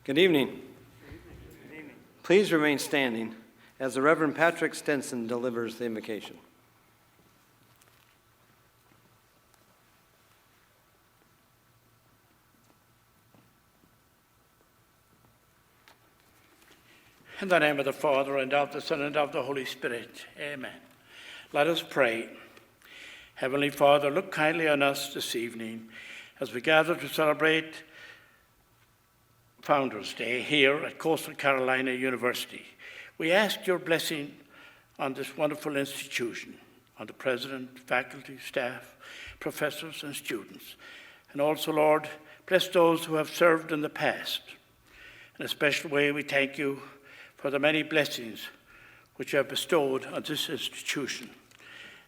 Good evening. Please remain standing as the Reverend Patrick Stenson delivers the invocation. In the name of the Father, and of the Son, and of the Holy Spirit. Amen. Let us pray. Heavenly Father, look kindly on us this evening as we gather to celebrate Founders Day here at Coastal Carolina University. We ask your blessing on this wonderful institution, on the president, faculty, staff, professors, and students. And also, Lord, bless those who have served in the past. In a special way, we thank you for the many blessings which you have bestowed on this institution.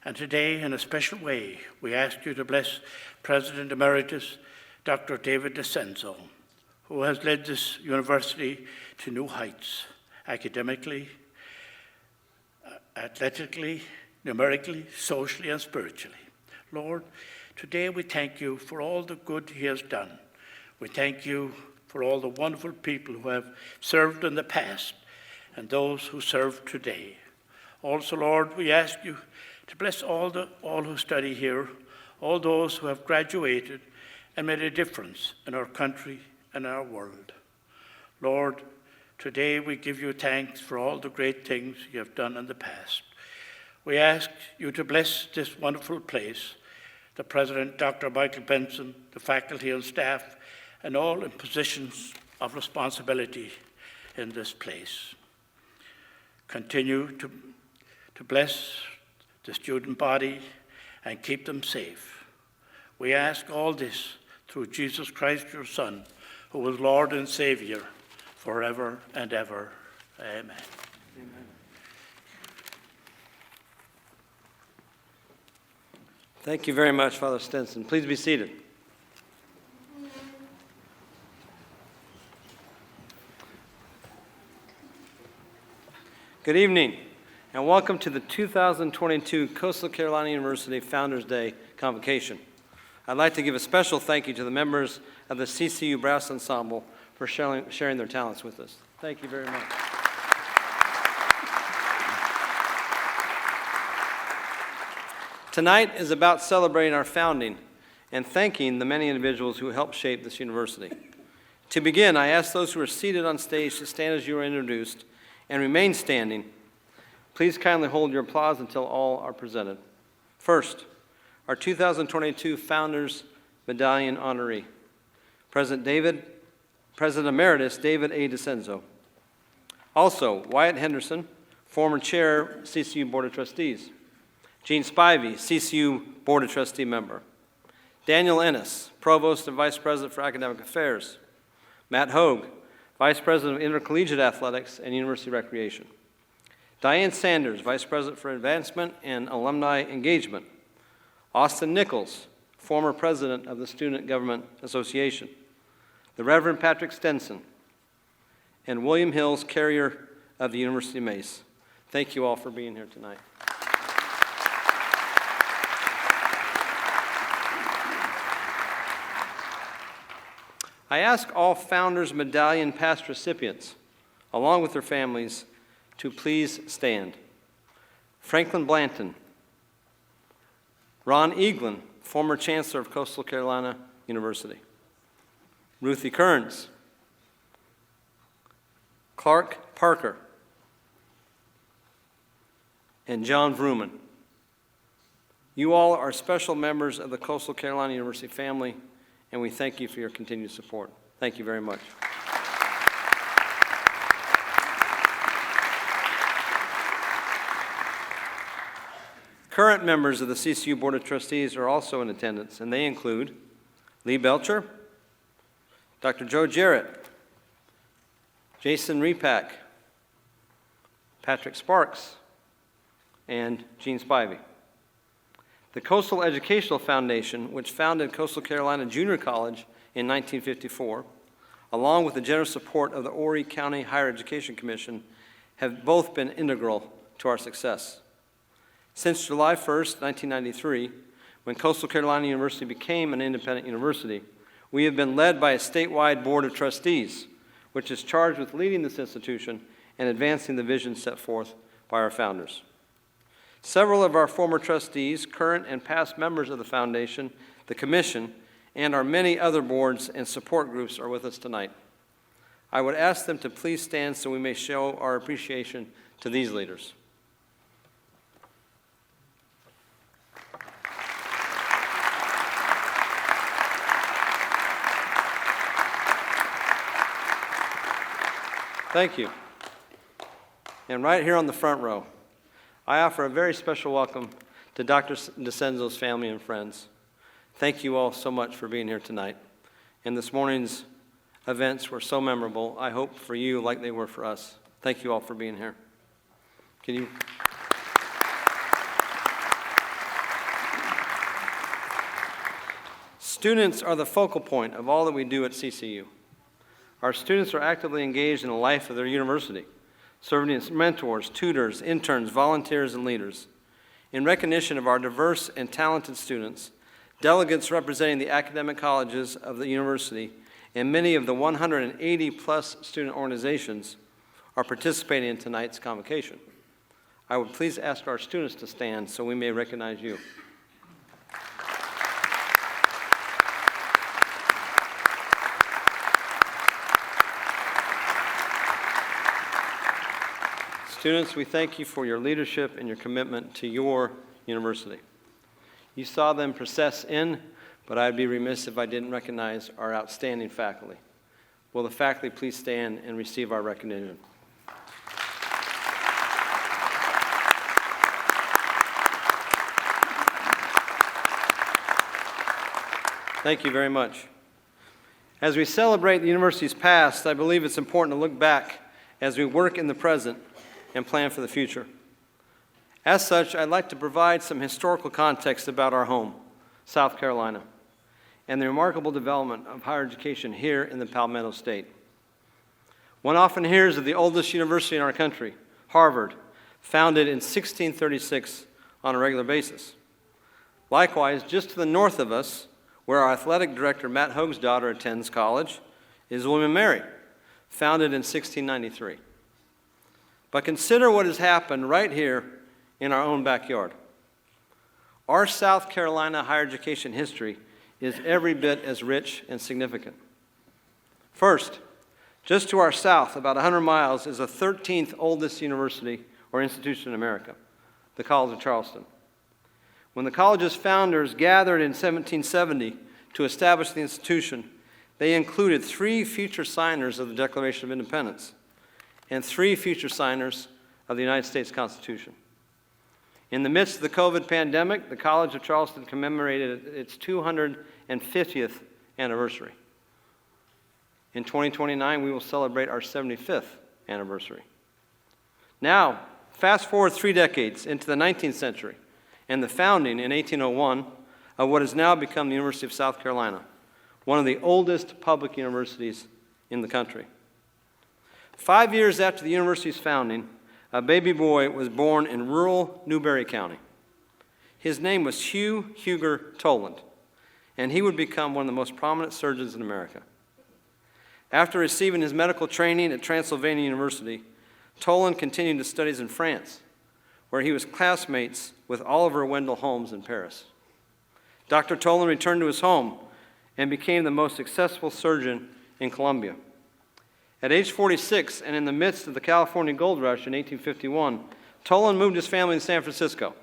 And today, in a special way, we ask you to bless President Emeritus Dr. David DeCenzo, who has led this university to new heights, academically, athletically, numerically, socially, and spiritually. Lord, today we thank you for all the good he has done. We thank you for all the wonderful people who have served in the past and those who serve today. Also, Lord, we ask you to bless all who study here, all those who have graduated and made a difference in our country and our world. Lord, today we give you thanks for all the great things you have done in the past. We ask you to bless this wonderful place, the President, Dr. Michael Benson, the faculty and staff, and all in positions of responsibility in this place. Continue to bless the student body and keep them safe. We ask all this through Jesus Christ, your Son, who is Lord and Savior forever and ever. Amen. Amen. Thank you very much, Father Stenson. Please be seated. Good evening, and welcome to the 2022 Coastal Carolina University Founders Day Convocation. I'd like to give a special thank you to the members of the CCU Brass Ensemble for sharing their talents with us. Thank you very much. Tonight is about celebrating our founding and thanking the many individuals who helped shape this university. To begin, I ask those who are seated on stage to stand as you are introduced and remain standing. Please kindly hold your applause until all are presented. First, our 2022 Founders Medallion honoree, President Emeritus David A. DeCenzo. Also, Wyatt Henderson, former Chair, CCU Board of Trustees. Gene Spivey, CCU Board of Trustee member. Daniel Ennis, Provost and Vice President for Academic Affairs. Matt Hogue, Vice President of Intercollegiate Athletics and University Recreation. Diane Sanders, Vice President for Advancement and Alumni Engagement. Austin Nichols, former President of the Student Government Association. The Reverend Patrick Stenson, and William Hills, Carrier of the University Mace. Thank you all for being here tonight. I ask all Founders Medallion past recipients, along with their families, to please stand. Franklin Blanton. Ron Eaglin, former Chancellor of Coastal Carolina University. Ruthie Kearns. Clark Parker. And John Vrooman. You all are special members of the Coastal Carolina University family, and we thank you for your continued support. Thank you very much. Current members of the CCU Board of Trustees are also in attendance, and they include Lee Belcher, Dr. Joe Jarrett, Jason Repack, Patrick Sparks, and Gene Spivey. The Coastal Educational Foundation, which founded Coastal Carolina Junior College in 1954, along with the generous support of the Horry County Higher Education Commission, have both been integral to our success. Since July 1st, 1993, when Coastal Carolina University became an independent university, we have been led by a statewide board of trustees which is charged with leading this institution and advancing the vision set forth by our founders. Several of our former trustees, current and past members of the foundation, the commission, and our many other boards and support groups are with us tonight. I would ask them to please stand so we may show our appreciation to these leaders. Thank you. And right here on the front row, I offer a very special welcome to Dr. DeCenzo's family and friends. Thank you all so much for being here tonight. And this morning's events were so memorable, I hope for you like they were for us. Thank you all for being here. Can you? Students are the focal point of all that we do at CCU. Our students are actively engaged in the life of their university, serving as mentors, tutors, interns, volunteers, and leaders. In recognition of our diverse and talented students, delegates representing the academic colleges of the university and many of the 180-plus student organizations are participating in tonight's convocation. I would please ask our students to stand so we may recognize you. Students, we thank you for your leadership and your commitment to your university. You saw them process in, but I'd be remiss if I didn't recognize our outstanding faculty. Will the faculty please stand and receive our recognition? Thank you very much. As we celebrate the university's past, I believe it's important to look back as we work in the present and plan for the future. As such, I'd like to provide some historical context about our home, South Carolina, and the remarkable development of higher education here in the Palmetto State. One often hears of the oldest university in our country, Harvard, founded in 1636 on a regular basis. Likewise, just to the north of us, where our athletic director, Matt Hogue's daughter, attends college, is William & Mary, founded in 1693. But consider what has happened right here in our own backyard. Our South Carolina higher education history is every bit as rich and significant. First, just to our south, about 100 miles, is the 13th oldest university or institution in America, the College of Charleston. When the college's founders gathered in 1770 to establish the institution, they included 3 future signers of the Declaration of Independence and 3 future signers of the United States Constitution. In the midst of the COVID pandemic, the College of Charleston commemorated its 250th anniversary. In 2029, we will celebrate our 75th anniversary. Now, fast forward 3 decades into the 19th century and the founding in 1801 of what has now become the University of South Carolina, one of the oldest public universities in the country. 5 years after the university's founding, a baby boy was born in rural Newberry County. His name was Hugh Huger Toland, and he would become one of the most prominent surgeons in America. After receiving his medical training at Transylvania University, Toland continued his studies in France, where he was classmates with Oliver Wendell Holmes in Paris. Dr. Toland returned to his home and became the most successful surgeon in Columbia. At age 46, and in the midst of the California gold rush in 1851, Toland moved his family to San Francisco.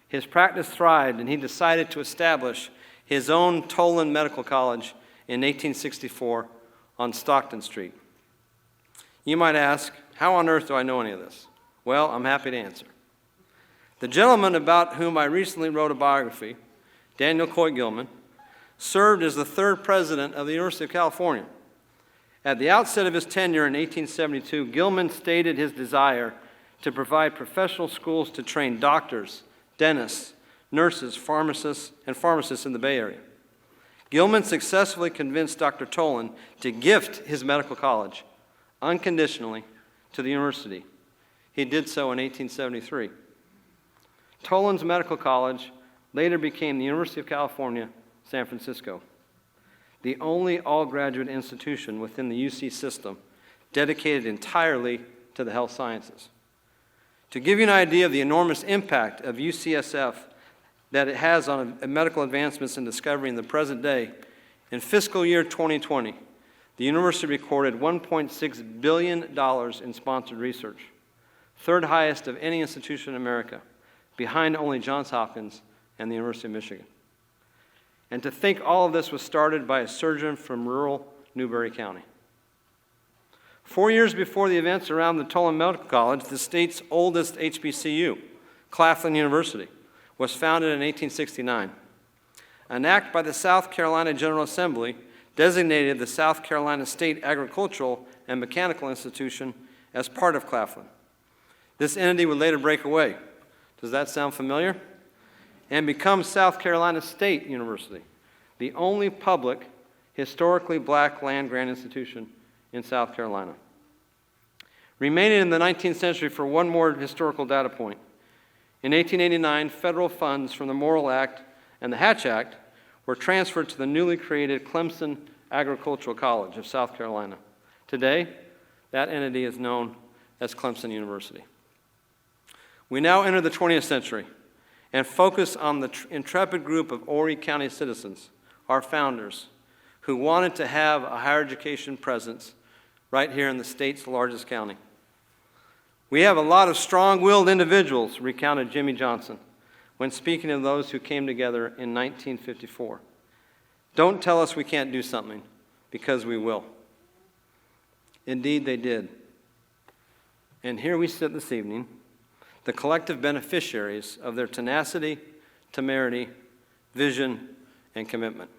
His practice thrived, and he decided to establish his own Toland Medical College in 1864 on Stockton Street. You might ask, how on earth do I know any of this? Well, I'm happy to answer. The gentleman about whom I recently wrote a biography, Daniel Coy Gilman, served as the 3rd president of the University of California. At the outset of his tenure in 1872, Gilman stated his desire to provide professional schools to train doctors, dentists, nurses, pharmacists in the Bay Area. Gilman successfully convinced Dr. Toland to gift his medical college unconditionally to the university. He did so in 1873. Toland's medical college later became the University of California, San Francisco, the only all-graduate institution within the UC system dedicated entirely to the health sciences. To give you an idea of the enormous impact of UCSF that it has on medical advancements and discovery in the present day, in fiscal year 2020, the university recorded $1.6 billion in sponsored research, third highest of any institution in America, behind only Johns Hopkins and the University of Michigan. And to think all of this was started by a surgeon from rural Newberry County. 4 years before the events around the Tulane Medical College, the state's oldest HBCU, Claflin University, was founded in 1869. An act by the South Carolina General Assembly designated the South Carolina State Agricultural and Mechanical Institution as part of Claflin. This entity would later break away. Does that sound familiar? And become South Carolina State University, the only public, historically black land-grant institution in South Carolina. Remaining in the 19th century for one more historical data point. In 1889, federal funds from the Morrill Act and the Hatch Act were transferred to the newly created Clemson Agricultural College of South Carolina. Today, that entity is known as Clemson University. We now enter the 20th century and focus on the intrepid group of Horry County citizens, our founders, who wanted to have a higher education presence right here in the state's largest county. We have a lot of strong-willed individuals, recounted Jimmy Johnson when speaking of those who came together in 1954. Don't tell us we can't do something, because we will. Indeed, they did. And here we sit this evening, the collective beneficiaries of their tenacity, temerity, vision, and commitment.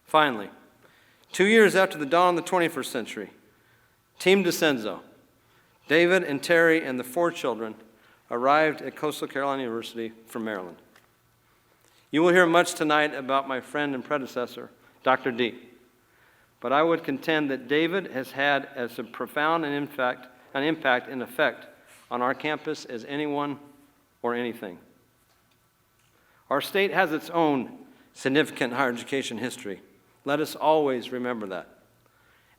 Finally, 2 years after the dawn of the 21st century, Team DeCenzo, David and Terry and the 4 children, arrived at Coastal Carolina University from Maryland. You will hear much tonight about my friend and predecessor, Dr. D. But I would contend that David has had as profound an impact and effect on our campus as anyone or anything. Our state has its own significant higher education history. Let us always remember that.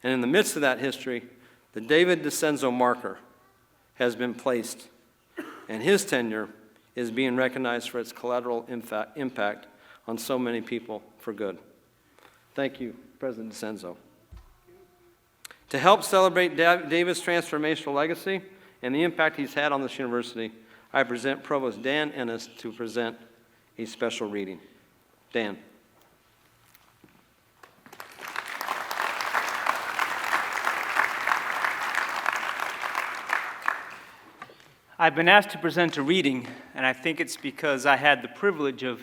And in the midst of that history, the David DeCenzo marker has been placed, and his tenure is being recognized for its collateral impact on so many people for good. Thank you, President DeCenzo. To help celebrate David's transformational legacy and the impact he's had on this university, I present Provost Dan Ennis to present a special reading. Dan. I've been asked to present a reading, and I think it's because I had the privilege of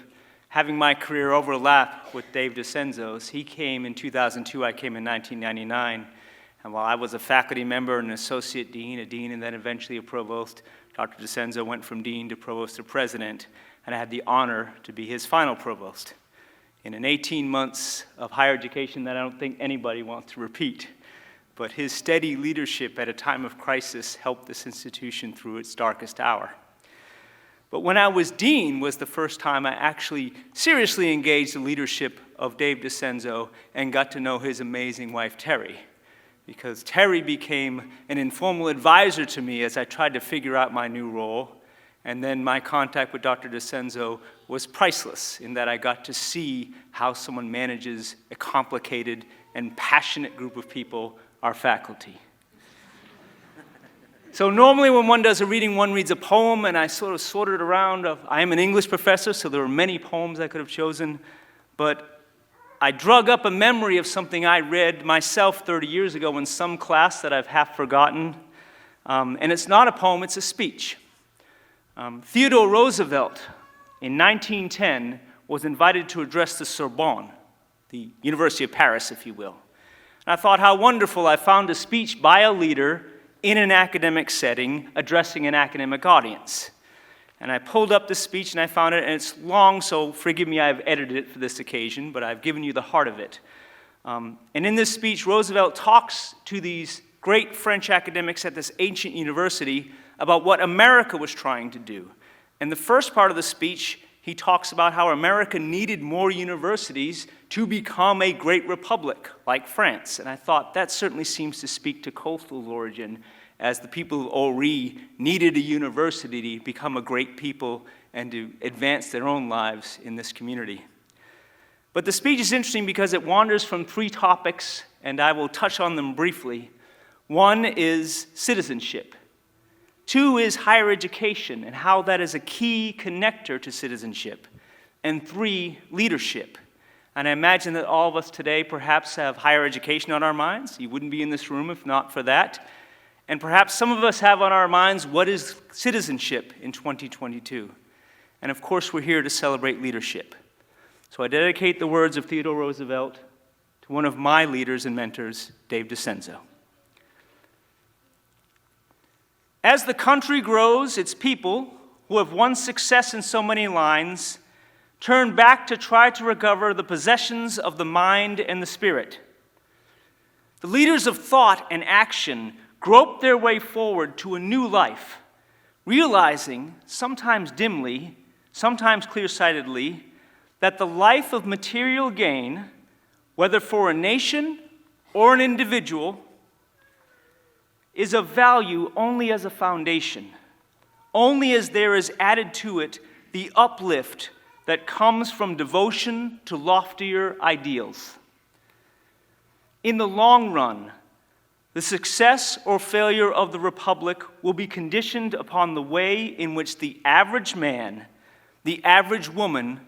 having my career overlap with Dave DeCenzo's. He came in 2002, I came in 1999, and while I was a faculty member, an associate dean, a dean, and then eventually a provost, Dr. DeCenzo went from dean to provost to president, and I had the honor to be his final provost in an 18 months of higher education that I don't think anybody wants to repeat. But his steady leadership at a time of crisis helped this institution through its darkest hour. But when I was dean was the first time I actually seriously engaged the leadership of Dave DeCenzo and got to know his amazing wife, Terry, because Terry became an informal advisor to me as I tried to figure out my new role. And then my contact with Dr. DeCenzo was priceless in that I got to see how someone manages a complicated and passionate group of people, our faculty. So normally when one does a reading, one reads a poem, and I sort of sorted around. I am an English professor, so there were many poems I could have chosen, but I drug up a memory of something I read myself 30 years ago in some class that I've half forgotten. And it's not a poem, it's a speech. Theodore Roosevelt, in 1910, was invited to address the Sorbonne, the University of Paris, if you will. And I thought how wonderful. I found a speech by a leader in an academic setting addressing an academic audience. And I pulled up the speech and I found it, and it's long, so forgive me, I've edited it for this occasion, but I've given you the heart of it. And in this speech, Roosevelt talks to these great French academics at this ancient university about what America was trying to do. And the first part of the speech he talks about how America needed more universities to become a great republic like France. And I thought that certainly seems to speak to coastal origin, as the people of Ori needed a university to become a great people and to advance their own lives in this community. But the speech is interesting because it wanders from 3 topics, and I will touch on them briefly. 1 is citizenship. 2 is higher education and how that is a key connector to citizenship. And 3, leadership. And I imagine that all of us today perhaps have higher education on our minds. You wouldn't be in this room if not for that. And perhaps some of us have on our minds, what is citizenship in 2022? And of course, we're here to celebrate leadership. So I dedicate the words of Theodore Roosevelt to one of my leaders and mentors, Dave DeCenzo. As the country grows, its people, who have won success in so many lines, turn back to try to recover the possessions of the mind and the spirit. The leaders of thought and action grope their way forward to a new life, realizing, sometimes dimly, sometimes clear-sightedly, that the life of material gain, whether for a nation or an individual, is of value only as a foundation, only as there is added to it the uplift that comes from devotion to loftier ideals. In the long run, the success or failure of the Republic will be conditioned upon the way in which the average man, the average woman,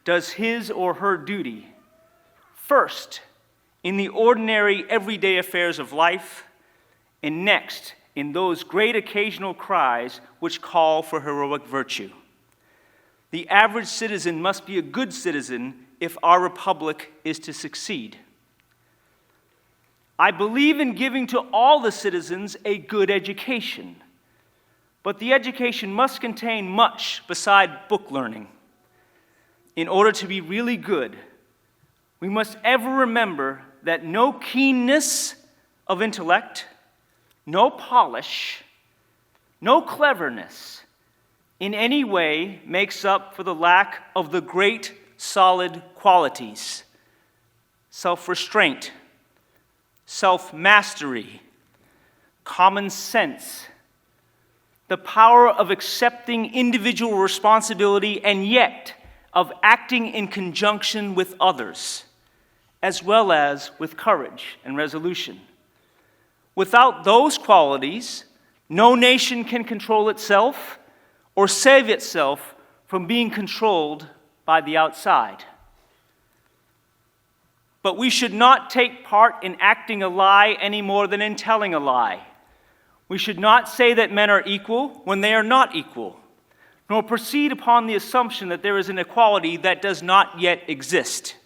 does his or her duty, first, in the ordinary, everyday affairs of life, and next, in those great occasional cries which call for heroic virtue. The average citizen must be a good citizen if our Republic is to succeed. I believe in giving to all the citizens a good education, but the education must contain much beside book learning. In order to be really good, we must ever remember that no keenness of intellect, no polish, no cleverness in any way makes up for the lack of the great solid qualities: self-restraint, self-mastery, common sense, the power of accepting individual responsibility and yet of acting in conjunction with others, as well as with courage and resolution. Without those qualities, no nation can control itself or save itself from being controlled by the outside. But we should not take part in acting a lie any more than in telling a lie. We should not say that men are equal when they are not equal, nor proceed upon the assumption that there is an equality that does not yet exist.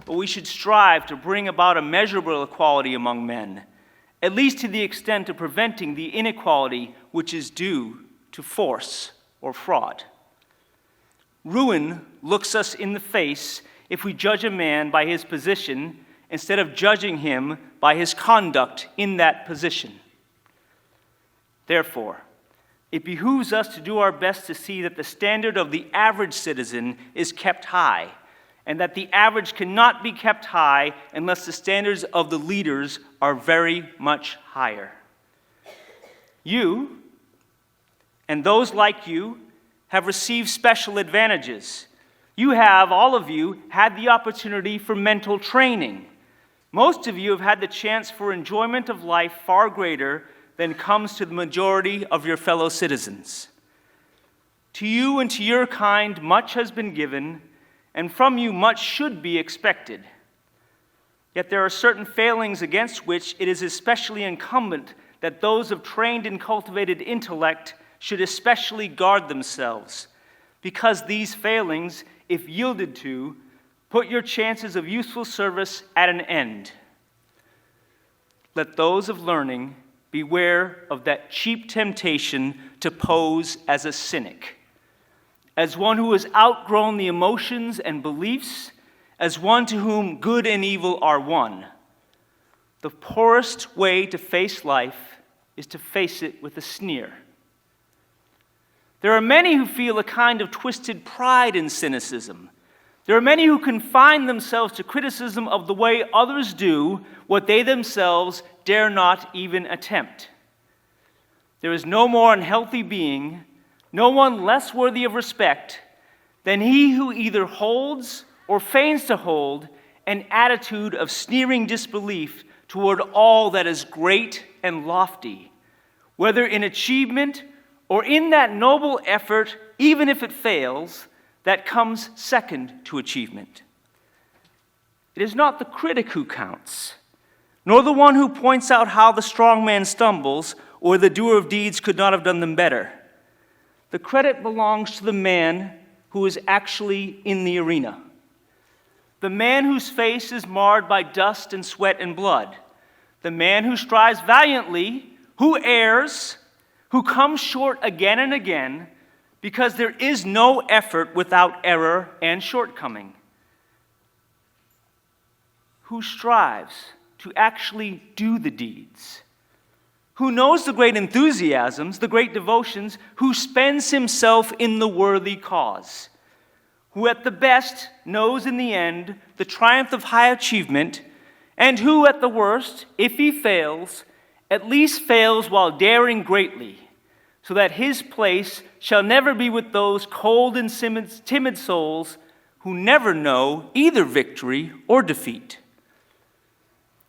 But we should strive to bring about a measurable equality among men, at least to the extent of preventing the inequality which is due to force or fraud. Ruin looks us in the face if we judge a man by his position instead of judging him by his conduct in that position. Therefore, it behooves us to do our best to see that the standard of the average citizen is kept high, and that the average cannot be kept high unless the standards of the leaders are very much higher. You, and those like you, have received special advantages. You have, all of you, had the opportunity for mental training. Most of you have had the chance for enjoyment of life far greater than comes to the majority of your fellow citizens. To you and to your kind, much has been given, and from you much should be expected. Yet there are certain failings against which it is especially incumbent that those of trained and cultivated intellect should especially guard themselves, because these failings, if yielded to, put your chances of useful service at an end. Let those of learning beware of that cheap temptation to pose as a cynic, as one who has outgrown the emotions and beliefs, as one to whom good and evil are one. The poorest way to face life is to face it with a sneer. There are many who feel a kind of twisted pride in cynicism. There are many who confine themselves to criticism of the way others do what they themselves dare not even attempt. There is no more unhealthy being, no one less worthy of respect than he who either holds or feigns to hold an attitude of sneering disbelief toward all that is great and lofty, whether in achievement or in that noble effort, even if it fails, that comes second to achievement. It is not the critic who counts, nor the one who points out how the strong man stumbles or the doer of deeds could not have done them better. The credit belongs to the man who is actually in the arena, the man whose face is marred by dust and sweat and blood, the man who strives valiantly, who errs, who comes short again and again, because there is no effort without error and shortcoming, who strives to actually do the deeds, who knows the great enthusiasms, the great devotions, who spends himself in the worthy cause, who at the best knows in the end the triumph of high achievement, and who at the worst, if he fails, at least fails while daring greatly, so that his place shall never be with those cold and timid souls who never know either victory or defeat.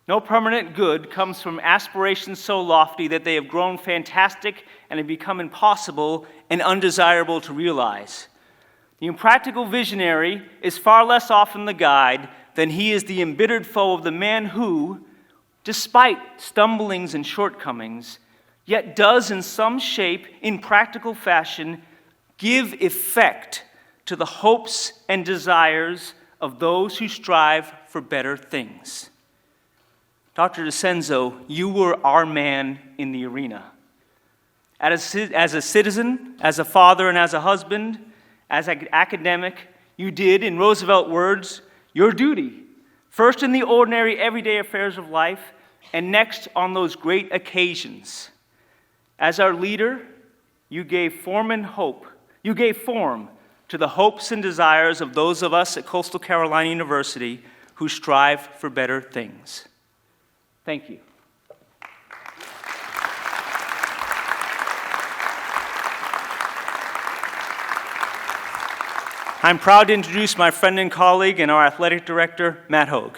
No permanent good comes from aspirations so lofty that they have grown fantastic and have become impossible and undesirable to realize. The impractical visionary is far less often the guide than he is the embittered foe of the man who, despite stumblings and shortcomings, yet does in some shape, in practical fashion, give effect to the hopes and desires of those who strive for better things. Dr. DeCenzo, you were our man in the arena. As a citizen, as a father, and as a husband, as an academic, you did, in Roosevelt words, your duty, first in the ordinary everyday affairs of life, and next on those great occasions. As our leader, you gave form and hope. You gave form to the hopes and desires of those of us at Coastal Carolina University who strive for better things. Thank you. I'm proud to introduce my friend and colleague and our athletic director, Matt Hogue.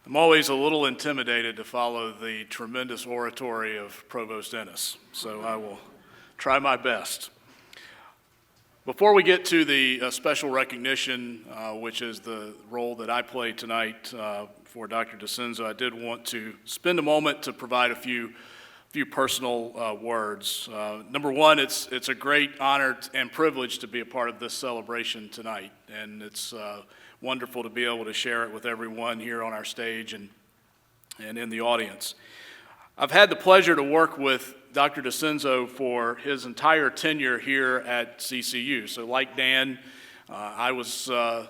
I'm always a little intimidated to follow the tremendous oratory of Provost Ennis, so I will try my best. Before we get to the special recognition, which is the role that I play tonight for Dr. DeCenzo, I did want to spend a moment to provide a few personal words. Number one, it's a great honor and privilege to be a part of this celebration tonight, and it's wonderful to be able to share it with everyone here on our stage and in the audience. I've had the pleasure to work with Dr. DeCenzo for his entire tenure here at CCU. So like Dan, I was a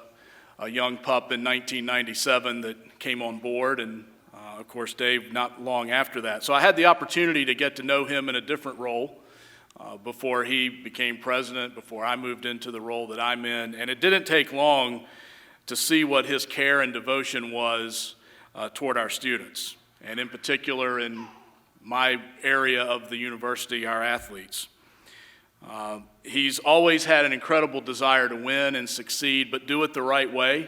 young pup in 1997 that came on board, and of course Dave not long after that. So I had the opportunity to get to know him in a different role before he became president, before I moved into the role that I'm in, and it didn't take long to see what his care and devotion was toward our students, and in particular in my area of the university, our athletes. He's always had an incredible desire to win and succeed, but do it the right way,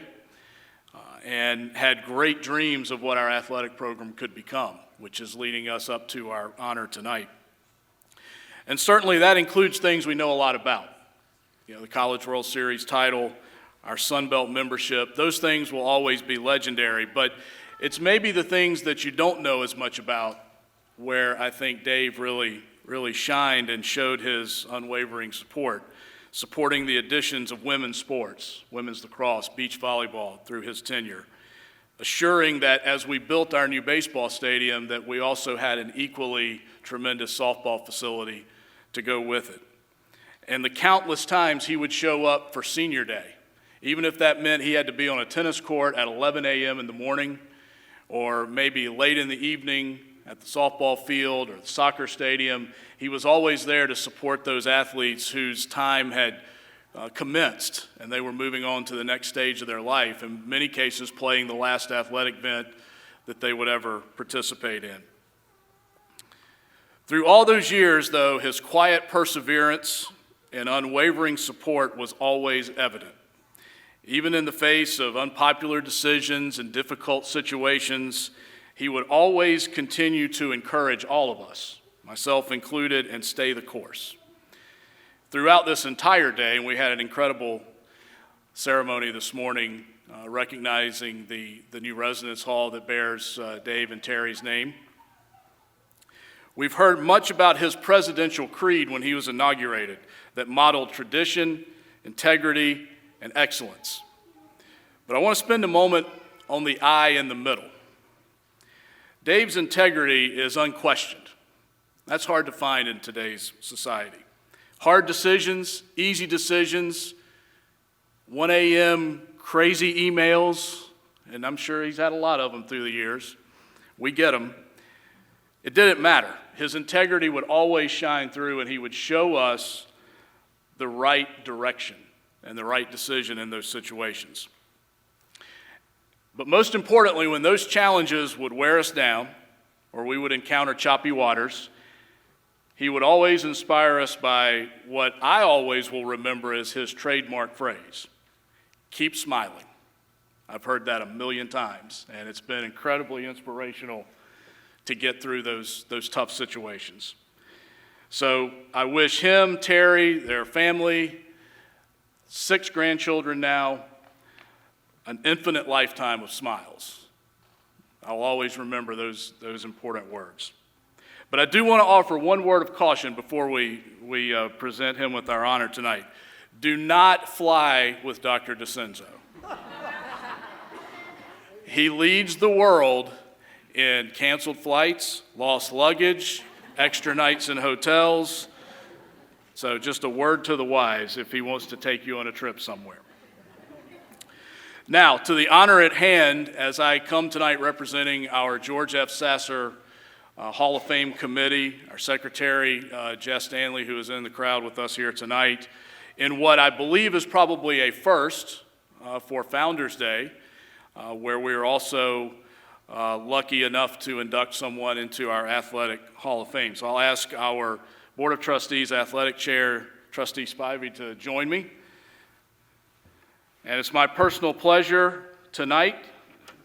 and had great dreams of what our athletic program could become, which is leading us up to our honor tonight. And certainly that includes things we know a lot about. You know, the College World Series title, our Sun Belt membership, those things will always be legendary, but it's maybe the things that you don't know as much about where I think Dave really shined and showed his unwavering support, supporting the additions of women's sports, women's lacrosse, beach volleyball through his tenure, assuring that as we built our new baseball stadium that we also had an equally tremendous softball facility to go with it. And the countless times he would show up for senior day Even if that meant he had to be on a tennis court at 11 a.m. in the morning, or maybe late in the evening at the softball field or the soccer stadium, he was always there to support those athletes whose time had commenced and they were moving on to the next stage of their life, in many cases playing the last athletic event that they would ever participate in. Through all those years, though, his quiet perseverance and unwavering support was always evident. Even in the face of unpopular decisions and difficult situations, he would always continue to encourage all of us, myself included, and stay the course. Throughout this entire day, and we had an incredible ceremony this morning recognizing the new residence hall that bears Dave and Terry's name. We've heard much about his presidential creed when he was inaugurated that modeled tradition, integrity, and excellence. But I want to spend a moment on the I in the middle. Dave's integrity is unquestioned. That's hard to find in today's society. Hard decisions, easy decisions, 1 a.m. crazy emails, and I'm sure he's had a lot of them through the years. We get them. It didn't matter. His integrity would always shine through, and he would show us the right direction and the right decision in those situations. But most importantly, when those challenges would wear us down, or we would encounter choppy waters, he would always inspire us by what I always will remember as his trademark phrase, keep smiling. I've heard that a million times, and it's been incredibly inspirational to get through those tough situations. So I wish him, Terry, their family, 6 grandchildren now, an infinite lifetime of smiles. I'll always remember those important words. But I do want to offer one word of caution before we present him with our honor tonight. Do not fly with Dr. DeCenzo. He leads the world in canceled flights, lost luggage, extra nights in hotels. So just a word to the wise if he wants to take you on a trip somewhere. Now, to the honor at hand, as I come tonight representing our George F. Sasser Hall of Fame committee, our secretary, Jess Stanley, who is in the crowd with us here tonight, in what I believe is probably a first for Founders Day, where we are also lucky enough to induct someone into our Athletic Hall of Fame. So I'll ask our Board of Trustees Athletic Chair, Trustee Spivey, to join me. And it's my personal pleasure tonight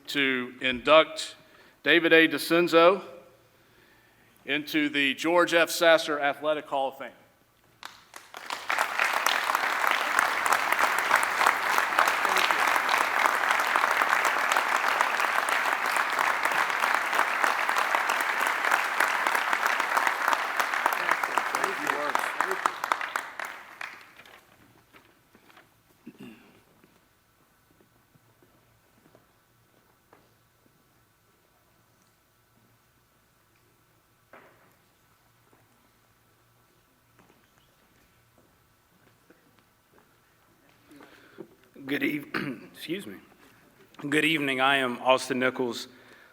to induct David A. DeCenzo into the George F. Sasser Athletic Hall of Fame. Excuse me. Good evening. I am Austin Nichols.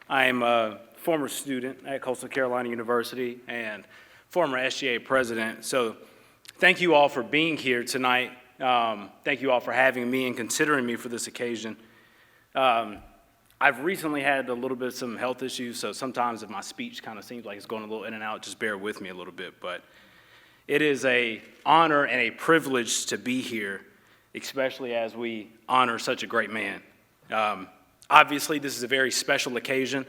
I am a former student at Coastal Carolina University and former SGA president. So thank you all for being here tonight. Thank you all for having me and considering me for this occasion. I've recently had a little bit of some health issues, so sometimes if my speech kind of seems like it's going a little in and out, just bear with me a little bit. But it is an honor and a privilege to be here, especially as we honor such a great man. Obviously, this is a very special occasion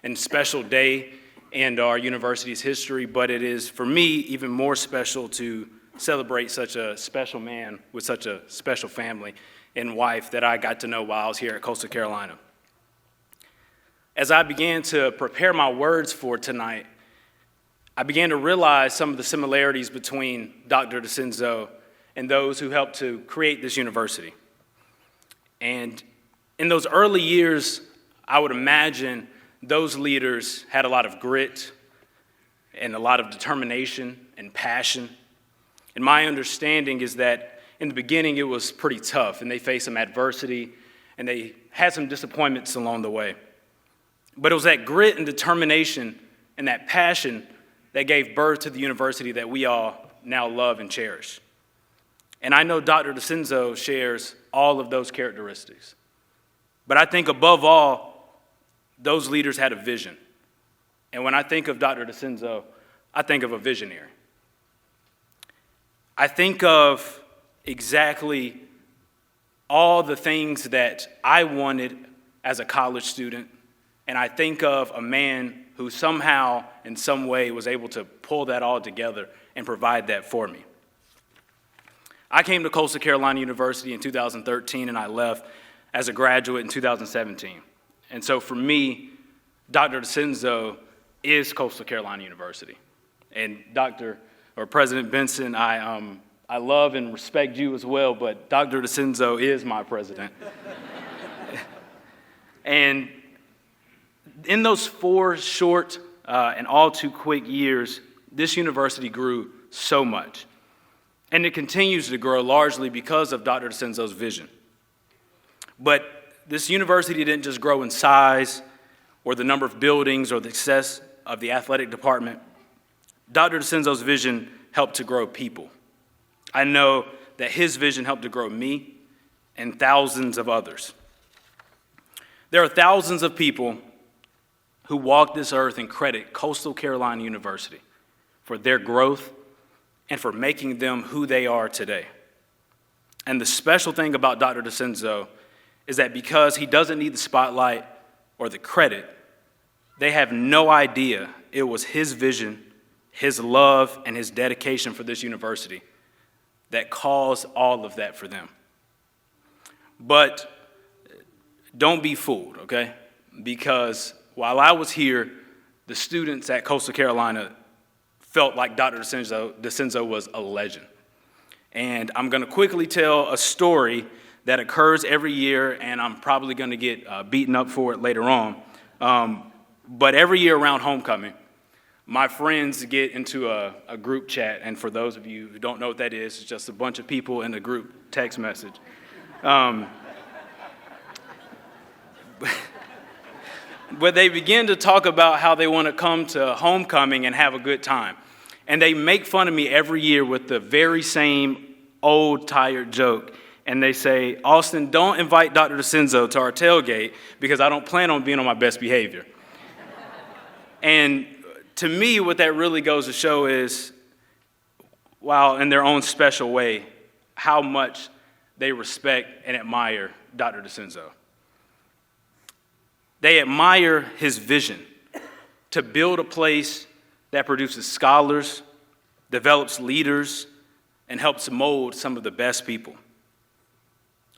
and special day in our university's history, but it is, for me, even more special to celebrate such a special man with such a special family and wife that I got to know while I was here at Coastal Carolina. As I began to prepare my words for tonight, I began to realize some of the similarities between Dr. DeCenzo and those who helped to create this university. And in those early years, I would imagine those leaders had a lot of grit and a lot of determination and passion. And my understanding is that in the beginning, it was pretty tough, and they faced some adversity, and they had some disappointments along the way. But it was that grit and determination and that passion that gave birth to the university that we all now love and cherish. And I know Dr. DeCenzo shares all of those characteristics. But I think above all, those leaders had a vision. And when I think of Dr. DeCenzo, I think of a visionary. I think of exactly all the things that I wanted as a college student, and I think of a man who somehow, in some way, was able to pull that all together and provide that for me. I came to Coastal Carolina University in 2013, and I left as a graduate in 2017. And so for me, Dr. DeCenzo is Coastal Carolina University. And President Benson, I love and respect you as well, but Dr. DeCenzo is my president. And in those 4 short and all too quick years, this university grew so much. And it continues to grow largely because of Dr. DeCenzo's vision. But this university didn't just grow in size or the number of buildings or the success of the athletic department. Dr. DeCenzo's vision helped to grow people. I know that his vision helped to grow me and thousands of others. There are thousands of people who walk this earth and credit Coastal Carolina University for their growth and for making them who they are today. And the special thing about Dr. DeCenzo is that because he doesn't need the spotlight or the credit, they have no idea it was his vision, his love, and his dedication for this university that caused all of that for them. But don't be fooled, okay? Because while I was here, the students at Coastal Carolina felt like Dr. DeCenzo was a legend. And I'm going to quickly tell a story that occurs every year, and I'm probably going to get beaten up for it later on. But every year around homecoming, my friends get into a group chat, and for those of you who don't know what that is, it's just a bunch of people in a group text message. But they begin to talk about how they want to come to homecoming and have a good time. And they make fun of me every year with the very same old, tired joke. And they say, Austin, don't invite Dr. DeCenzo to our tailgate because I don't plan on being on my best behavior. And to me, what that really goes to show is, while in their own special way, how much they respect and admire Dr. DeCenzo. They admire his vision to build a place that produces scholars, develops leaders, and helps mold some of the best people.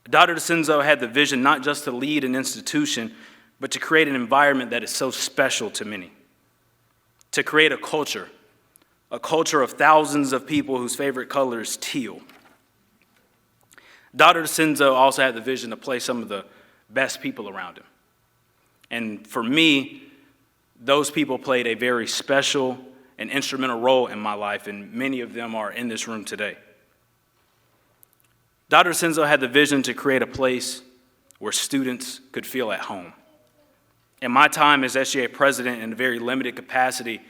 Dr. DeCenzo had the vision not just to lead an institution, but to create an environment that is so special to many. To create a culture of thousands of people whose favorite color is teal. Dr. DeCenzo also had the vision to place some of the best people around him. And for me, those people played a very special and instrumental role in my life, and many of them are in this room today. Dr. DeCenzo had the vision to create a place where students could feel at home. In my time as SGA president in a very limited capacity,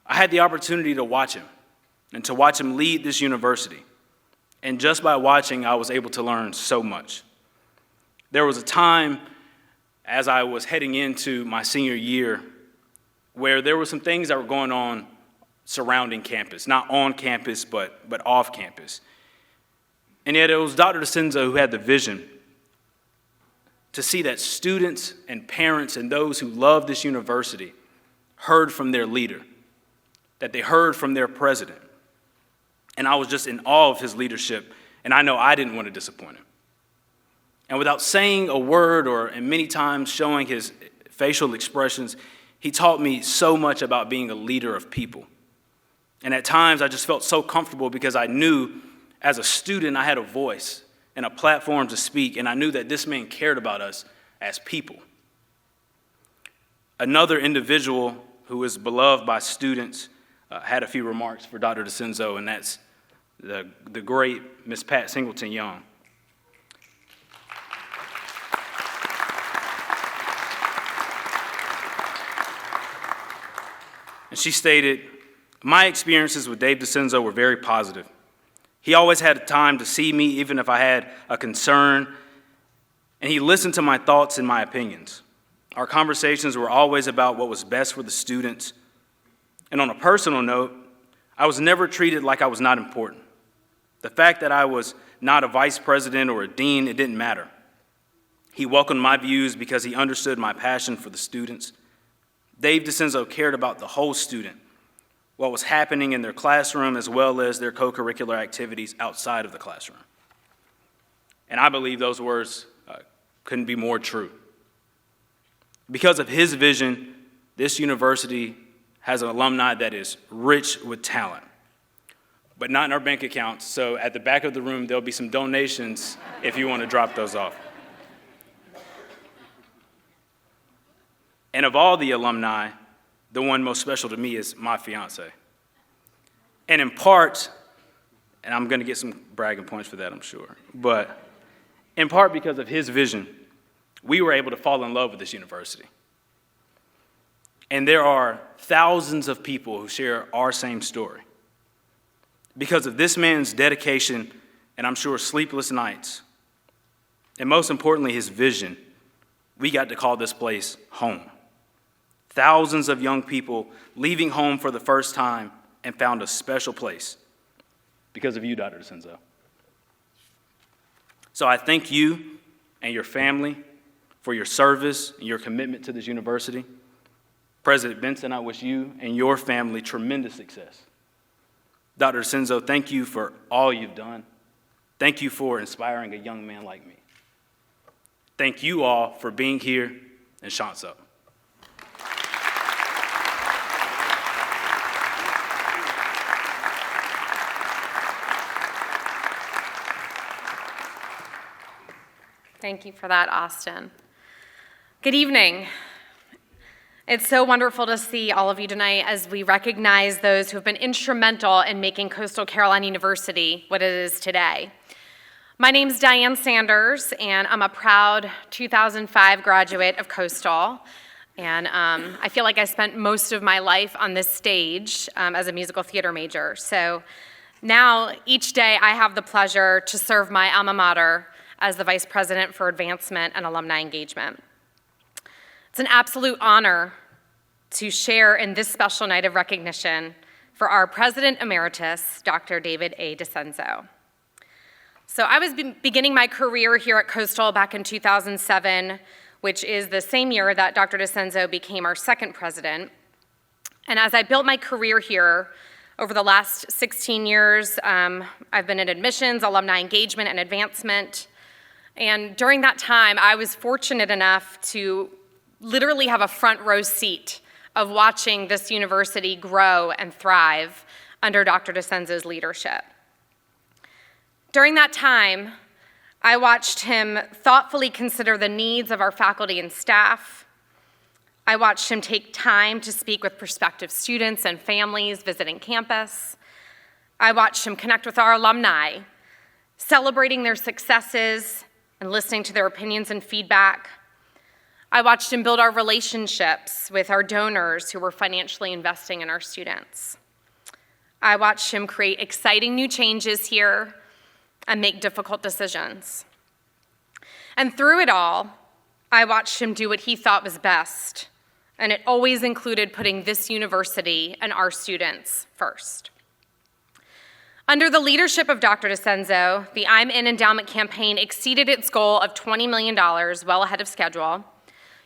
I had the opportunity to watch him and to watch him lead this university. And just by watching, I was able to learn so much. There was a time as I was heading into my senior year where there were some things that were going on surrounding campus, not on campus, but off campus. And yet it was Dr. DeCenzo who had the vision to see that students and parents and those who love this university heard from their leader, that they heard from their president. And I was just in awe of his leadership, and I know I didn't want to disappoint him. And without saying a word and many times showing his facial expressions, he taught me so much about being a leader of people. And at times I just felt so comfortable because I knew as a student I had a voice and a platform to speak, and I knew that this man cared about us as people. Another individual who is beloved by students had a few remarks for Dr. DeCenzo, and that's the great Miss Pat Singleton Young. And she stated, "My experiences with Dave DeCenzo were very positive. He always had time to see me even if I had a concern, and he listened to my thoughts and my opinions. Our conversations were always about what was best for the students. And on a personal note, I was never treated like I was not important. The fact that I was not a vice president or a dean, it didn't matter. He welcomed my views because he understood my passion for the students. Dave DeCenzo cared about the whole student, what was happening in their classroom as well as their co-curricular activities outside of the classroom." And I believe those words couldn't be more true. Because of his vision, this university has an alumni that is rich with talent, but not in our bank accounts. So at the back of the room, there'll be some donations if you want to drop those off. And of all the alumni, the one most special to me is my fiance. And in part, and I'm going to get some bragging points for that, I'm sure, but in part because of his vision, we were able to fall in love with this university. And there are thousands of people who share our same story. Because of this man's dedication, and I'm sure sleepless nights, and most importantly, his vision, we got to call this place home. Thousands of young people leaving home for the first time and found a special place because of you, Dr. DeCenzo. So I thank you and your family for your service and your commitment to this university. President Benson, I wish you and your family tremendous success. Dr. DeCenzo, thank you for all you've done. Thank you for inspiring a young man like me. Thank you all for being here, and chance up. Thank you for that, Austin. Good evening. It's so wonderful to see all of you tonight as we recognize those who have been instrumental in making Coastal Carolina University what it is today. My name's Diane Sanders, and I'm a proud 2005 graduate of Coastal. And I feel like I spent most of my life on this stage as a musical theater major. So now, each day, I have the pleasure to serve my alma mater as the Vice President for Advancement and Alumni Engagement. It's an absolute honor to share in this special night of recognition for our President Emeritus, Dr. David A. DeCenzo. So I was beginning my career here at Coastal back in 2007, which is the same year that Dr. DeCenzo became our second president. And as I built my career here, over the last 16 years, I've been in admissions, alumni engagement, and advancement. And during that time, I was fortunate enough to literally have a front row seat of watching this university grow and thrive under Dr. DeCenzo's leadership. During that time, I watched him thoughtfully consider the needs of our faculty and staff. I watched him take time to speak with prospective students and families visiting campus. I watched him connect with our alumni, celebrating their successes and listening to their opinions and feedback. I watched him build our relationships with our donors who were financially investing in our students. I watched him create exciting new changes here and make difficult decisions. And through it all, I watched him do what he thought was best, and it always included putting this university and our students first. Under the leadership of Dr. DeCenzo, the I'm In endowment campaign exceeded its goal of $20 million well ahead of schedule.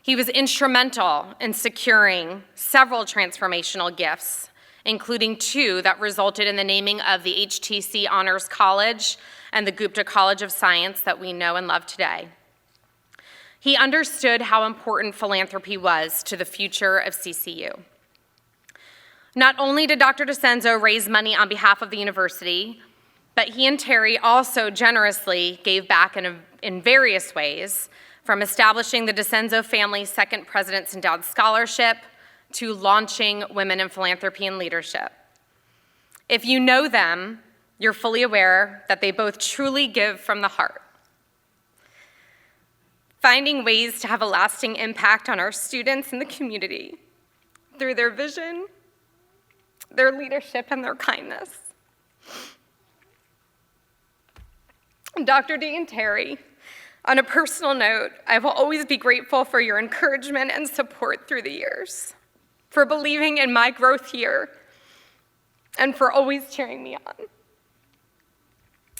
He was instrumental in securing several transformational gifts, including two that resulted in the naming of the HTC Honors College and the Gupta College of Science that we know and love today. He understood how important philanthropy was to the future of CCU. Not only did Dr. DeCenzo raise money on behalf of the university, but he and Terry also generously gave back in various ways, from establishing the DeCenzo family's second President's Endowed Scholarship to launching Women in Philanthropy and Leadership. If you know them, you're fully aware that they both truly give from the heart. Finding ways to have a lasting impact on our students and the community through their vision, their leadership, and their kindness. Dr. D and Terry, on a personal note, I will always be grateful for your encouragement and support through the years, for believing in my growth here, and for always cheering me on.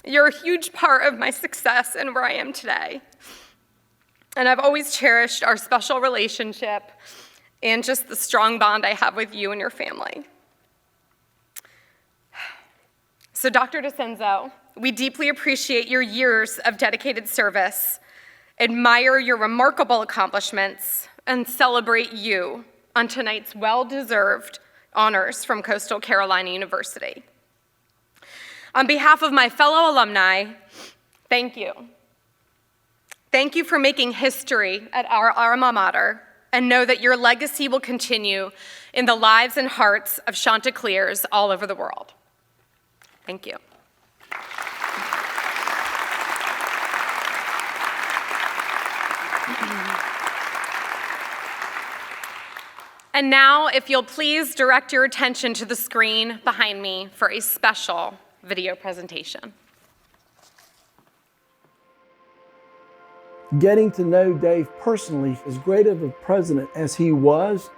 You're a huge part of my success and where I am today. And I've always cherished our special relationship and just the strong bond I have with you and your family. So, Dr. DeCenzo, we deeply appreciate your years of dedicated service, admire your remarkable accomplishments, and celebrate you on tonight's well-deserved honors from Coastal Carolina University. On behalf of my fellow alumni, thank you. Thank you for making history at our alma mater, and know that your legacy will continue in the lives and hearts of Chanticleers all over the world. Thank you. And now, if you'll please direct your attention to the screen behind me for a special video presentation. Getting to know Dave personally, as great of a president as he was,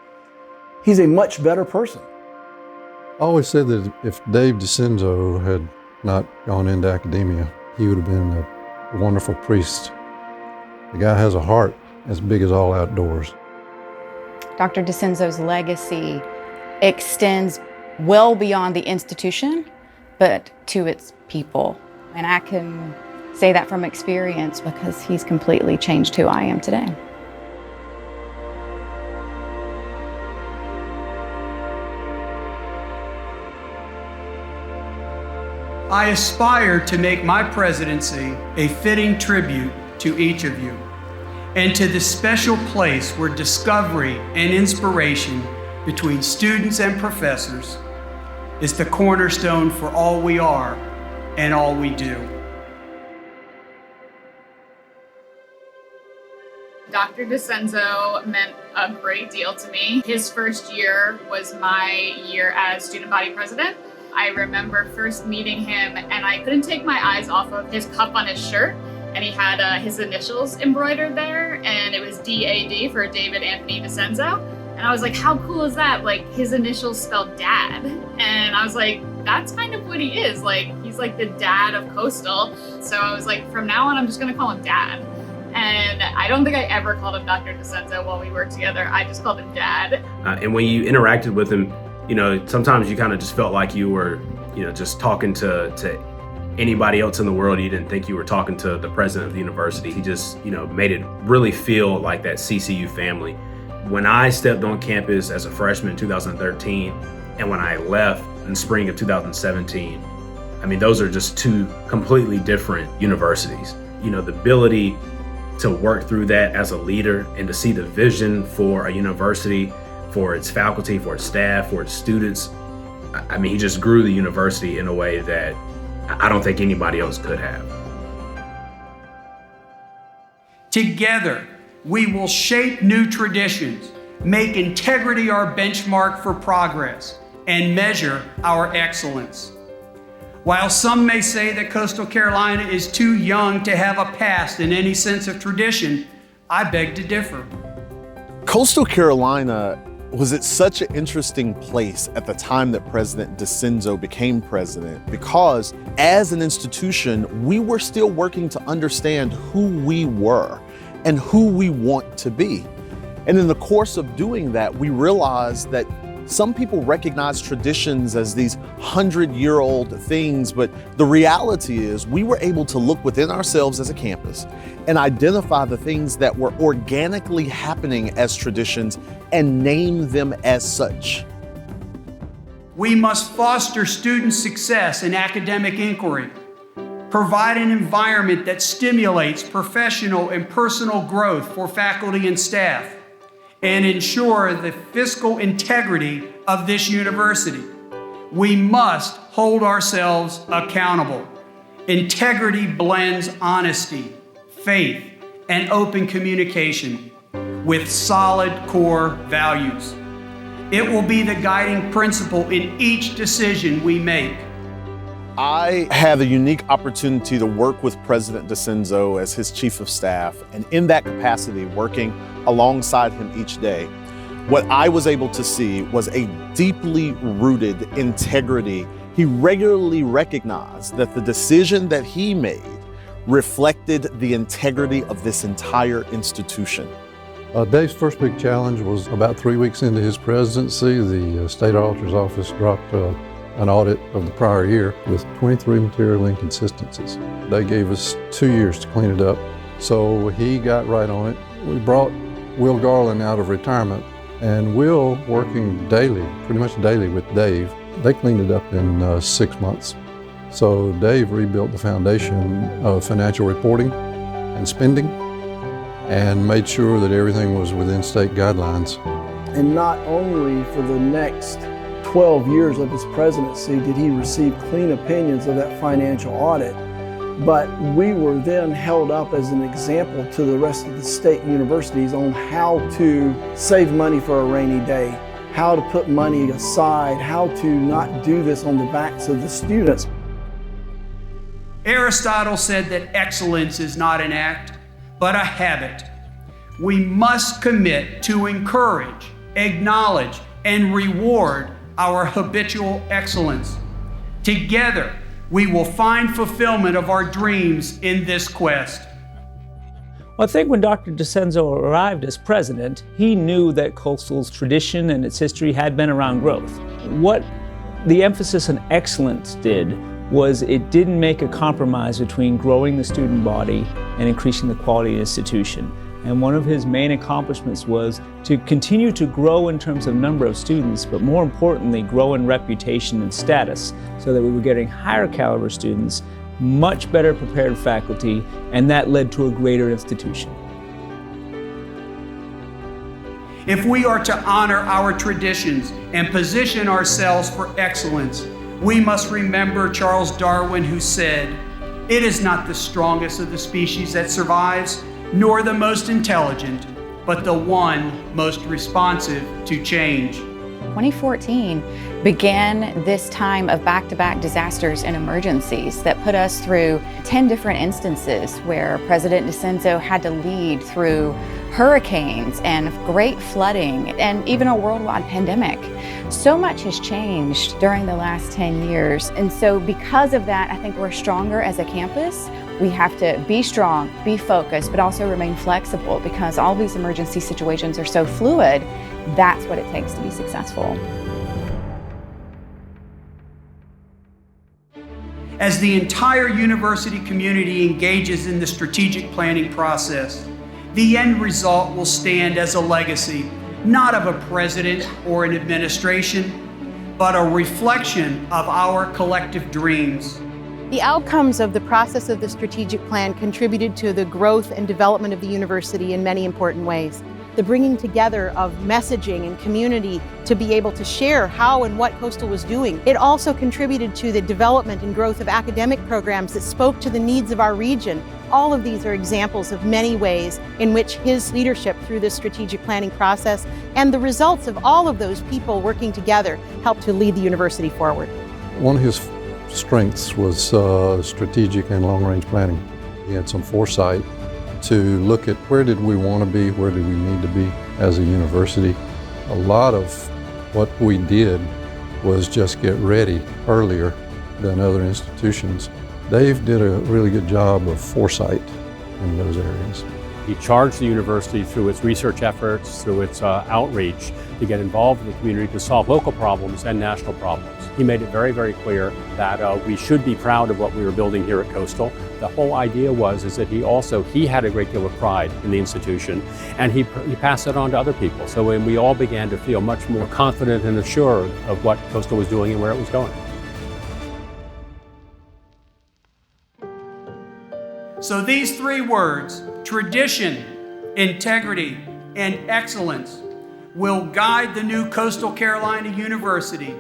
he's a much better person. I always said that if Dave DeCenzo had not gone into academia, he would have been a wonderful priest. The guy has a heart as big as all outdoors. Dr. DeCenzo's legacy extends well beyond the institution, but to its people. And I can say that from experience because he's completely changed who I am today. I aspire to make my presidency a fitting tribute to each of you and to the special place where discovery and inspiration between students and professors is the cornerstone for all we are and all we do. Dr. DeCenzo meant a great deal to me. His first year was my year as student body president. I remember first meeting him and I couldn't take my eyes off of his cuff on his shirt, and he had his initials embroidered there, and it was DAD for David Anthony DeCenzo. And I was like, how cool is that? Like, his initials spelled dad. And I was like, that's kind of what he is. Like, he's like the dad of Coastal. So I was like, from now on, I'm just gonna call him Dad. And I don't think I ever called him Dr. DeCenzo while we worked together. I just called him Dad. And when you interacted with him, you know, sometimes you kind of just felt like you were, you know, just talking to anybody else in the world. You didn't think you were talking to the president of the university. He just, you know, made it really feel like that CCU family. When I stepped on campus as a freshman in 2013, and when I left in spring of 2017, I mean, those are just two completely different universities. You know, the ability to work through that as a leader and to see the vision for a university, for its faculty, for its staff, for its students. I mean, he just grew the university in a way that I don't think anybody else could have. Together, we will shape new traditions, make integrity our benchmark for progress, and measure our excellence. While some may say that Coastal Carolina is too young to have a past in any sense of tradition, I beg to differ. Coastal Carolina was at such an interesting place at the time that President DeCenzo became president, because as an institution, we were still working to understand who we were and who we want to be. And in the course of doing that, we realized that some people recognize traditions as these 100-year-old things, but the reality is we were able to look within ourselves as a campus and identify the things that were organically happening as traditions and name them as such. We must foster student success and academic inquiry, provide an environment that stimulates professional and personal growth for faculty and staff, and ensure the fiscal integrity of this university. We must hold ourselves accountable. Integrity blends honesty, faith, and open communication with solid core values. It will be the guiding principle in each decision we make. I had a unique opportunity to work with President DeCenzo as his chief of staff, and in that capacity, working alongside him each day, what I was able to see was a deeply rooted integrity. He regularly recognized that the decision that he made reflected the integrity of this entire institution. Dave's first big challenge was about 3 weeks into his presidency. The state auditor's office dropped an audit of the prior year with 23 material inconsistencies. They gave us 2 years to clean it up, so he got right on it. We brought Will Garland out of retirement, and Will, working daily, pretty much daily with Dave, they cleaned it up in 6 months. So Dave rebuilt the foundation of financial reporting and spending, and made sure that everything was within state guidelines. And not only for the next 12 years of his presidency did he receive clean opinions of that financial audit, but we were then held up as an example to the rest of the state universities on how to save money for a rainy day, how to put money aside, how to not do this on the backs of the students. Aristotle said that excellence is not an act, but a habit. We must commit to encourage, acknowledge, and reward our habitual excellence. Together, we will find fulfillment of our dreams in this quest. Well, I think when Dr. DeCenzo arrived as president, he knew that Coastal's tradition and its history had been around growth. What the emphasis on excellence did was it didn't make a compromise between growing the student body and increasing the quality of the institution. And one of his main accomplishments was to continue to grow in terms of number of students, but more importantly, grow in reputation and status, so that we were getting higher caliber students, much better prepared faculty, and that led to a greater institution. If we are to honor our traditions and position ourselves for excellence, we must remember Charles Darwin, who said, "It is not the strongest of the species that survives, nor the most intelligent, but the one most responsive to change." 2014 began this time of back-to-back disasters and emergencies that put us through 10 different instances where President DeCenzo had to lead through hurricanes and great flooding and even a worldwide pandemic. So much has changed during the last 10 years. And so because of that, I think we're stronger as a campus. We have to be strong, be focused, but also remain flexible because all these emergency situations are so fluid. That's what it takes to be successful. As the entire university community engages in the strategic planning process, the end result will stand as a legacy, not of a president or an administration, but a reflection of our collective dreams. The outcomes of the process of the strategic plan contributed to the growth and development of the university in many important ways. The bringing together of messaging and community to be able to share how and what Coastal was doing. It also contributed to the development and growth of academic programs that spoke to the needs of our region. All of these are examples of many ways in which his leadership through this strategic planning process and the results of all of those people working together helped to lead the university forward. One of his strengths was strategic and long-range planning. He had some foresight to look at where did we want to be, where did we need to be as a university. A lot of what we did was just get ready earlier than other institutions. Dave did a really good job of foresight in those areas. He charged the university through its research efforts, through its outreach, to get involved in the community to solve local problems and national problems. He made it very, very clear that we should be proud of what we were building here at Coastal. The whole idea was that he had a great deal of pride in the institution, and he passed it on to other people. So when we all began to feel much more confident and assured of what Coastal was doing and where it was going. So these three words, tradition, integrity, and excellence, will guide the new Coastal Carolina University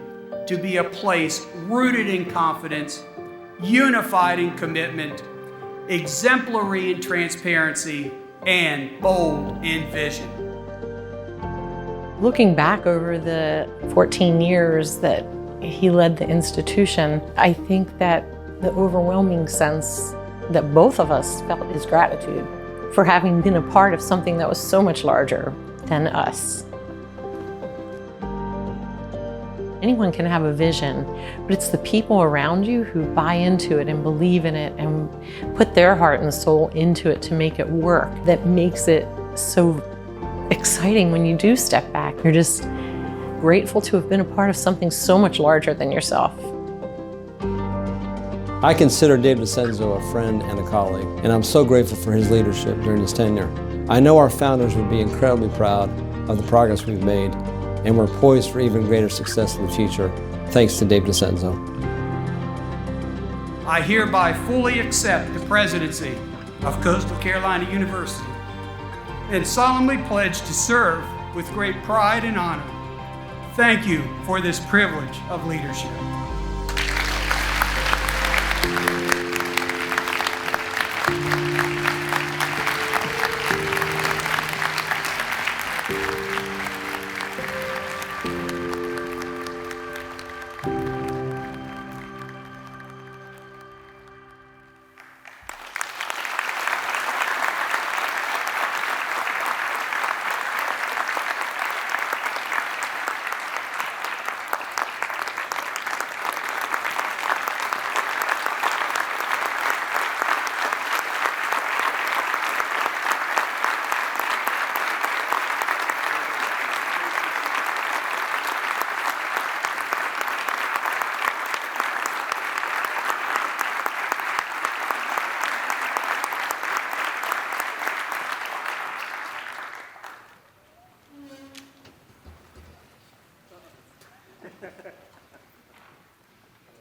to be a place rooted in confidence, unified in commitment, exemplary in transparency, and bold in vision. Looking back over the 14 years that he led the institution, I think that the overwhelming sense that both of us felt is gratitude for having been a part of something that was so much larger than us. Anyone can have a vision, but it's the people around you who buy into it and believe in it and put their heart and soul into it to make it work that makes it so exciting when you do step back. You're just grateful to have been a part of something so much larger than yourself. I consider Dave DeCenzo a friend and a colleague, and I'm so grateful for his leadership during his tenure. I know our founders would be incredibly proud of the progress we've made, and we're poised for even greater success in the future, thanks to Dave DeCenzo. I hereby fully accept the presidency of Coastal Carolina University and solemnly pledge to serve with great pride and honor. Thank you for this privilege of leadership.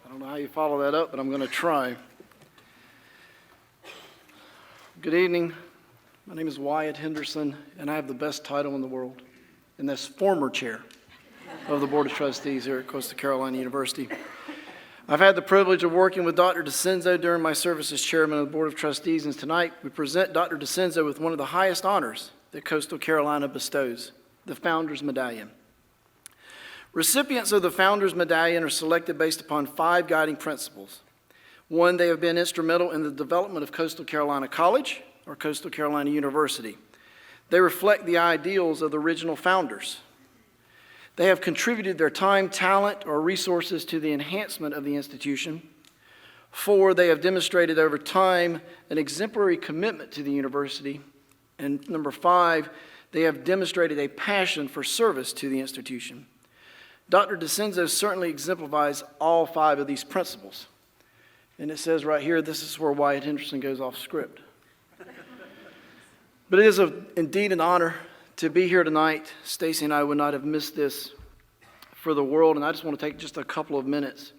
I don't know how you follow that up, but I'm going to try. Good evening. My name is Wyatt Henderson, and I have the best title in the world, and that's former chair of the Board of Trustees here at Coastal Carolina University. I've had the privilege of working with Dr. DeCenzo during my service as chairman of the Board of Trustees, and tonight we present Dr. DeCenzo with one of the highest honors that Coastal Carolina bestows, the Founders Medallion. Recipients of the Founders Medallion are selected based upon 5 guiding principles. 1, they have been instrumental in the development of Coastal Carolina College or Coastal Carolina University. They reflect the ideals of the original founders. They have contributed their time, talent, or resources to the enhancement of the institution. 4, they have demonstrated over time an exemplary commitment to the university. And number 5, they have demonstrated a passion for service to the institution. Dr. DeCenzo certainly exemplifies all 5 of these principles. And it says right here, this is where Wyatt Henderson goes off script. But it is indeed an honor to be here tonight. Stacy and I would not have missed this for the world, and I just want to take just a couple of minutes.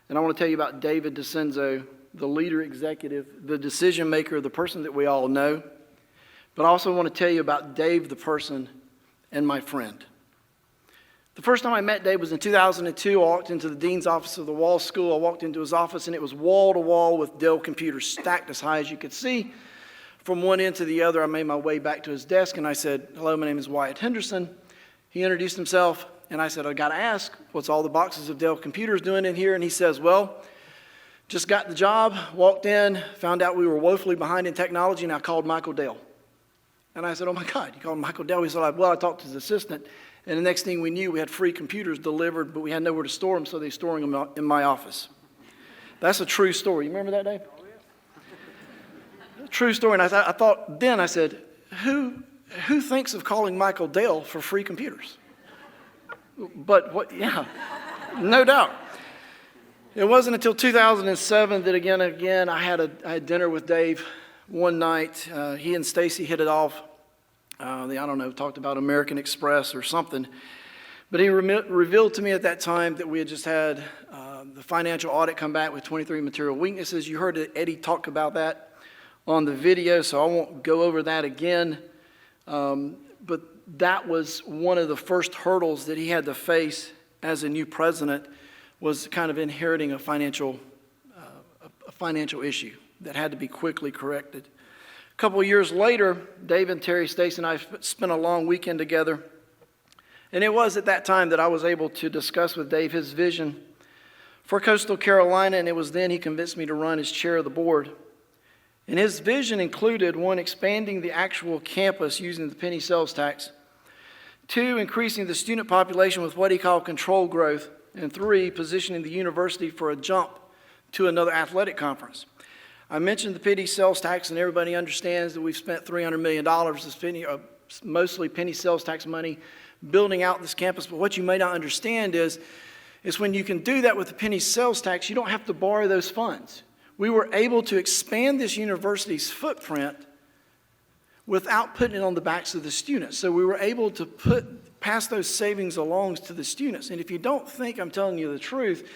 And I want to tell you about David DeCenzo, the leader executive, the decision maker, the person that we all know. But I also want to tell you about Dave, the person, and my friend. The first time I met Dave was in 2002. I walked into the dean's office of the Wall School. I walked into his office, and it was wall to wall with Dell computers stacked as high as you could see. From one end to the other, I made my way back to his desk, and I said, "Hello, my name is Wyatt Henderson." He introduced himself, and I said, "I got to ask, what's all the boxes of Dell computers doing in here?" And he says, "Well, just got the job, walked in, found out we were woefully behind in technology, and I called Michael Dell." And I said, "Oh my God, you called Michael Dell?" He said, "Well, I talked to his assistant. And the next thing we knew, we had free computers delivered, but we had nowhere to store them, so they're storing them in my office." That's a true story. You remember that, Dave? True story. And I thought then, I said, who thinks of calling Michael Dell for free computers? But what, yeah, no doubt. It wasn't until 2007 that again I had dinner with Dave one night. He and Stacy hit it off. I don't know, talked about American Express or something. But he revealed to me at that time that we had just had the financial audit come back with 23 material weaknesses. You heard Eddie talk about that on the video, so I won't go over that again. But that was one of the first hurdles that he had to face as a new president, was kind of inheriting a financial issue that had to be quickly corrected. A couple of years later, Dave and Terry, Stacy, and I spent a long weekend together. And it was at that time that I was able to discuss with Dave his vision for Coastal Carolina, and it was then he convinced me to run as chair of the board. And his vision included, 1, expanding the actual campus using the penny sales tax, 2, increasing the student population with what he called controlled growth, and 3, positioning the university for a jump to another athletic conference. I mentioned the penny sales tax, and everybody understands that we've spent $300 million, mostly penny sales tax money, building out this campus. But what you may not understand is when you can do that with the penny sales tax, you don't have to borrow those funds. We were able to expand this university's footprint without putting it on the backs of the students. So we were able to pass those savings along to the students. And if you don't think I'm telling you the truth,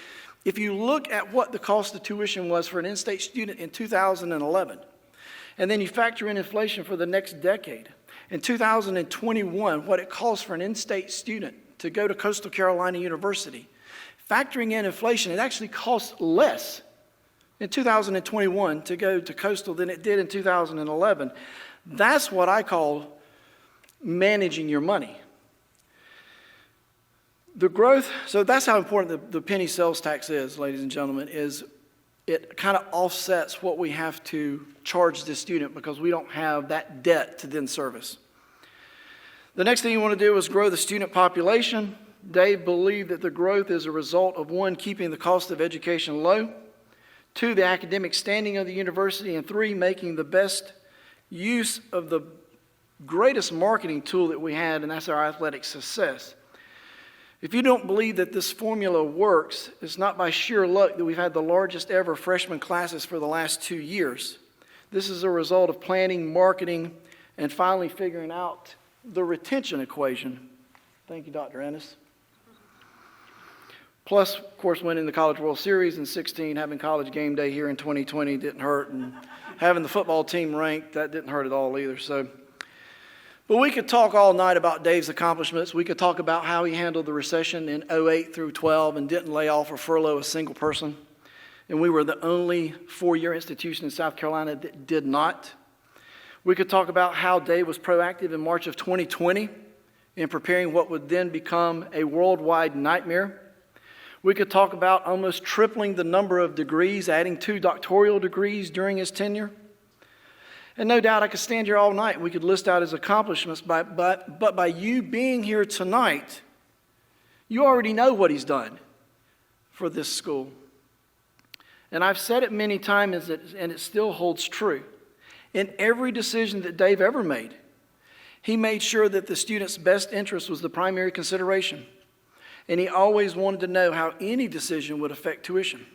if you look at what the cost of tuition was for an in-state student in 2011, and then you factor in inflation for the next decade, in 2021, what it costs for an in-state student to go to Coastal Carolina University, factoring in inflation, it actually costs less in 2021 to go to Coastal than it did in 2011. That's what I call managing your money. The growth, so that's how important the penny sales tax is, ladies and gentlemen, is it kind of offsets what we have to charge the student because we don't have that debt to then service. The next thing you want to do is grow the student population. Dave believed that the growth is a result of 1, keeping the cost of education low, 2, the academic standing of the university, and 3, making the best use of the greatest marketing tool that we had, and that's our athletic success. If you don't believe that this formula works, it's not by sheer luck that we've had the largest ever freshman classes for the last 2 years. This is a result of planning, marketing, and finally figuring out the retention equation. Thank you, Dr. Ennis. Plus, of course, winning the College World Series in 2016, having college game day here in 2020 didn't hurt, and having the football team ranked, that didn't hurt at all either. But we could talk all night about Dave's accomplishments. We could talk about how he handled the recession in 2008 through 2012 and didn't lay off or furlough a single person. And we were the only 4-year institution in South Carolina that did not. We could talk about how Dave was proactive in March of 2020 in preparing what would then become a worldwide nightmare. We could talk about almost tripling the number of degrees, adding 2 doctoral degrees during his tenure. And no doubt I could stand here all night. We could list out his accomplishments, but by you being here tonight, you already know what he's done for this school. And I've said it many times, and it still holds true. In every decision that Dave ever made, he made sure that the student's best interest was the primary consideration. And he always wanted to know how any decision would affect tuition.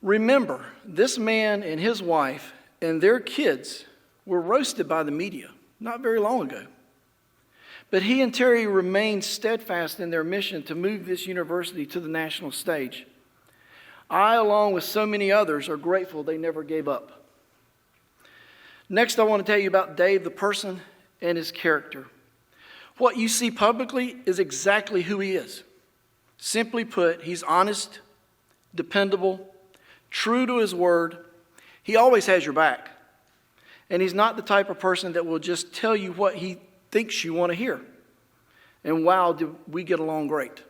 Remember, this man and his wife and their kids were roasted by the media not very long ago. But he and Terry remained steadfast in their mission to move this university to the national stage. I, along with so many others, are grateful they never gave up. Next, I want to tell you about Dave, the person, and his character. What you see publicly is exactly who he is. Simply put, he's honest, dependable, true to his word. He always has your back. And he's not the type of person that will just tell you what he thinks you want to hear. And wow, do we get along great.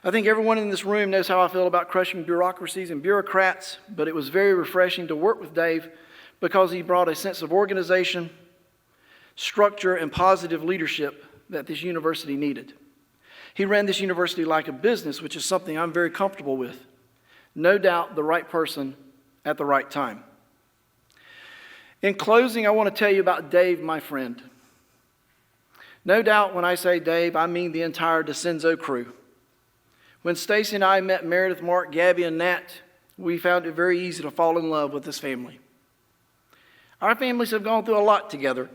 I think everyone in this room knows how I feel about crushing bureaucracies and bureaucrats, but it was very refreshing to work with Dave because he brought a sense of organization, structure, and positive leadership that this university needed. He ran this university like a business, which is something I'm very comfortable with. No doubt the right person at the right time. In closing, I want to tell you about Dave, my friend. No doubt when I say Dave, I mean the entire DeCenzo crew. When Stacy and I met Meredith, Mark, Gabby, and Nat, we found it very easy to fall in love with this family. Our families have gone through a lot together.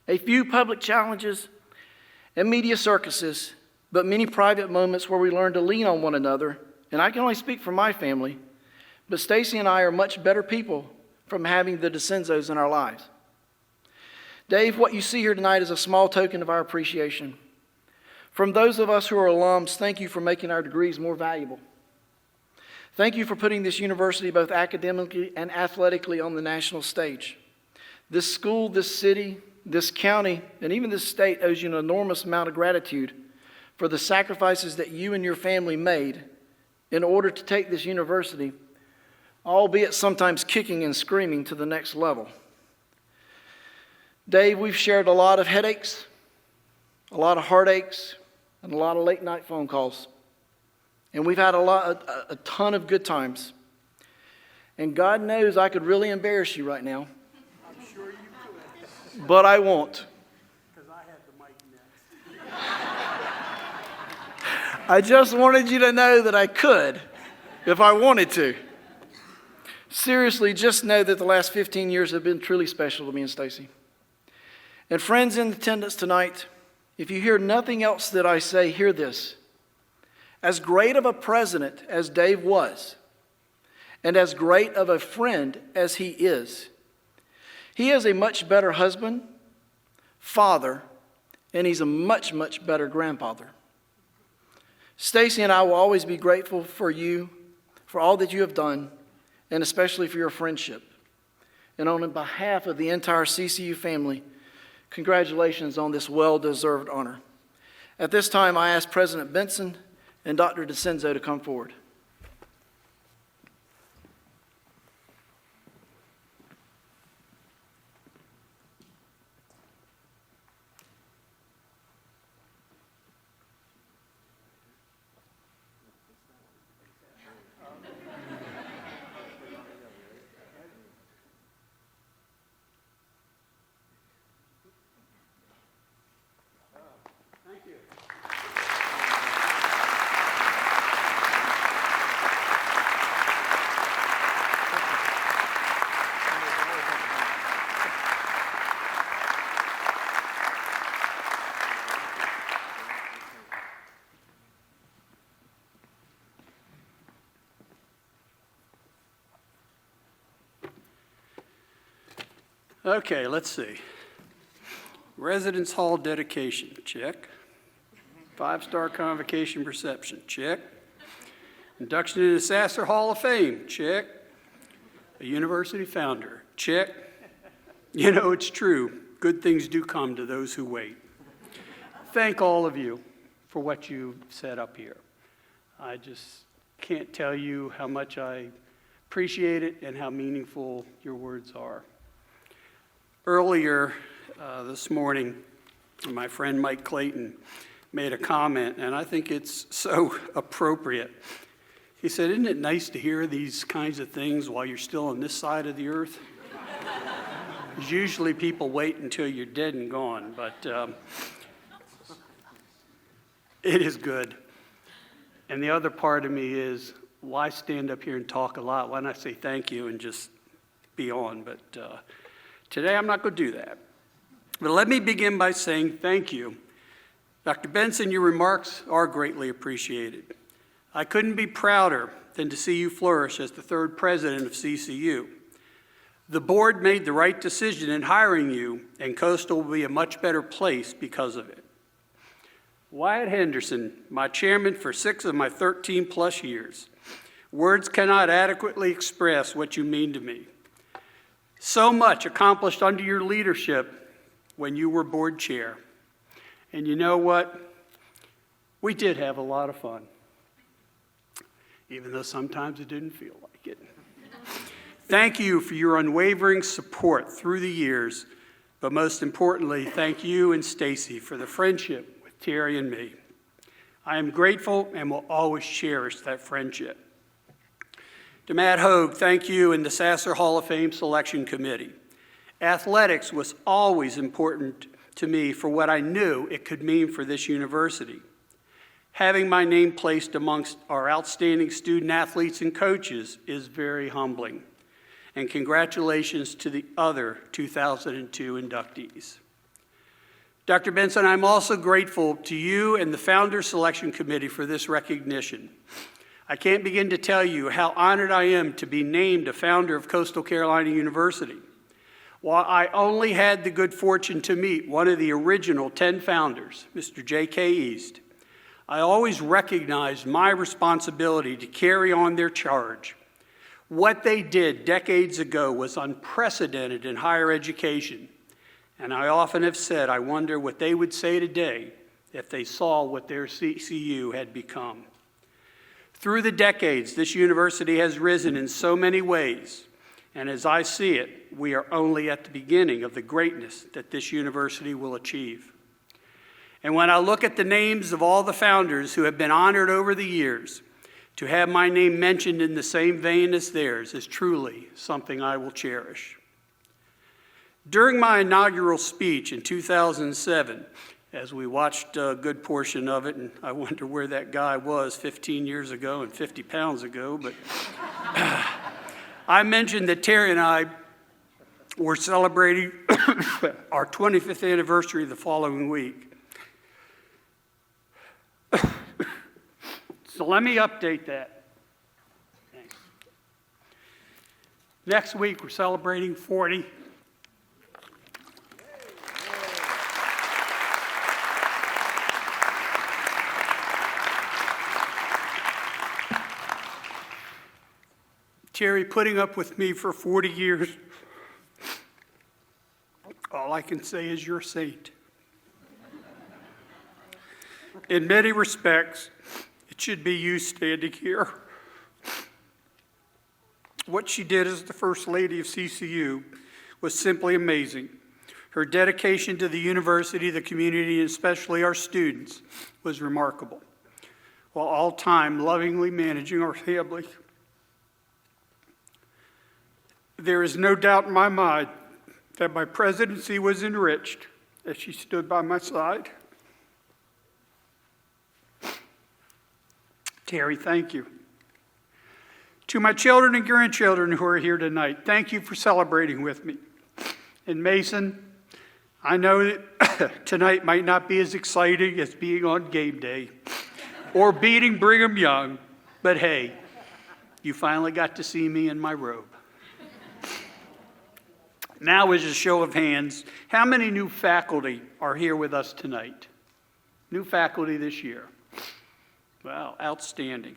A few public challenges and media circuses, but many private moments where we learned to lean on one another. And I can only speak for my family, but Stacy and I are much better people from having the DeCenzos in our lives. Dave, what you see here tonight is a small token of our appreciation. From those of us who are alums, thank you for making our degrees more valuable. Thank you for putting this university both academically and athletically on the national stage. This school, this city, this county, and even this state owes you an enormous amount of gratitude for the sacrifices that you and your family made in order to take this university, albeit sometimes kicking and screaming, to the next level. Dave, we've shared a lot of headaches, a lot of heartaches, and a lot of late night phone calls. And we've had a ton of good times. And God knows I could really embarrass you right now. I'm sure you could. But I won't. Because I have the mic next. I just wanted you to know that I could if I wanted to. Seriously, just know that the last 15 years have been truly special to me and Stacy. And friends in attendance tonight, if you hear nothing else that I say, hear this. As great of a president as Dave was, and as great of a friend as he is a much better husband, father, and he's a much, much better grandfather. Stacy and I will always be grateful for you, for all that you have done, and especially for your friendship. And on behalf of the entire CCU family, congratulations on this well-deserved honor. At this time, I ask President Benson and Dr. DeCenzo to come forward. Okay, let's see. Residence Hall dedication, check. 5-star Convocation reception, check. Induction into Sasser Hall of Fame, check. A university founder, check. You know, it's true. Good things do come to those who wait. Thank all of you for what you said up here. I just can't tell you how much I appreciate it and how meaningful your words are. Earlier this morning, my friend Mike Clayton made a comment, and I think it's so appropriate. He said, "Isn't it nice to hear these kinds of things while you're still on this side of the earth?" Usually people wait until you're dead and gone, but it is good. And the other part of me is, why stand up here and talk a lot? Why not say thank you and just be on? But today I'm not going to do that. But let me begin by saying thank you. Dr. Benson, your remarks are greatly appreciated. I couldn't be prouder than to see you flourish as the third president of CCU. The board made the right decision in hiring you, and Coastal will be a much better place because of it. Wyatt Henderson, my chairman for 6 of my 13-plus years. Words cannot adequately express what you mean to me. So much accomplished under your leadership when you were board chair. And you know what? We did have a lot of fun, even though sometimes it didn't feel like it. Thank you for your unwavering support through the years, but most importantly, thank you and Stacy for the friendship with Terry and me. I am grateful and will always cherish that friendship. To Matt Hogue, thank you and the Sasser Hall of Fame Selection Committee. Athletics was always important to me for what I knew it could mean for this university. Having my name placed amongst our outstanding student athletes and coaches is very humbling. And congratulations to the other 2002 inductees. Dr. Benson, I'm also grateful to you and the Founder Selection Committee for this recognition. I can't begin to tell you how honored I am to be named a founder of Coastal Carolina University. While I only had the good fortune to meet one of the original 10 founders, Mr. J.K. East, I always recognized my responsibility to carry on their charge. What they did decades ago was unprecedented in higher education, and I often have said I wonder what they would say today if they saw what their CCU had become. Through the decades, this university has risen in so many ways, and as I see it, we are only at the beginning of the greatness that this university will achieve. And when I look at the names of all the founders who have been honored over the years, to have my name mentioned in the same vein as theirs is truly something I will cherish. During my inaugural speech in 2007, as we watched a good portion of it, and I wonder where that guy was 15 years ago and 50 pounds ago, but I mentioned that Terry and I were celebrating our 25th anniversary the following week. So let me update that. Thanks. Next week, we're celebrating 40. Terry putting up with me for 40 years. All I can say is you're a saint. In many respects, it should be you standing here. What she did as the First Lady of CCU was simply amazing. Her dedication to the university, the community, and especially our students was remarkable, while all the time lovingly managing our family. There is no doubt in my mind that my presidency was enriched as she stood by my side. Terry, thank you. To my children and grandchildren who are here tonight, thank you for celebrating with me. And Mason, I know that tonight might not be as exciting as being on game day or beating Brigham Young, but hey, you finally got to see me in my robe. Now, as a show of hands, how many new faculty are here with us tonight? New faculty this year. Wow, outstanding.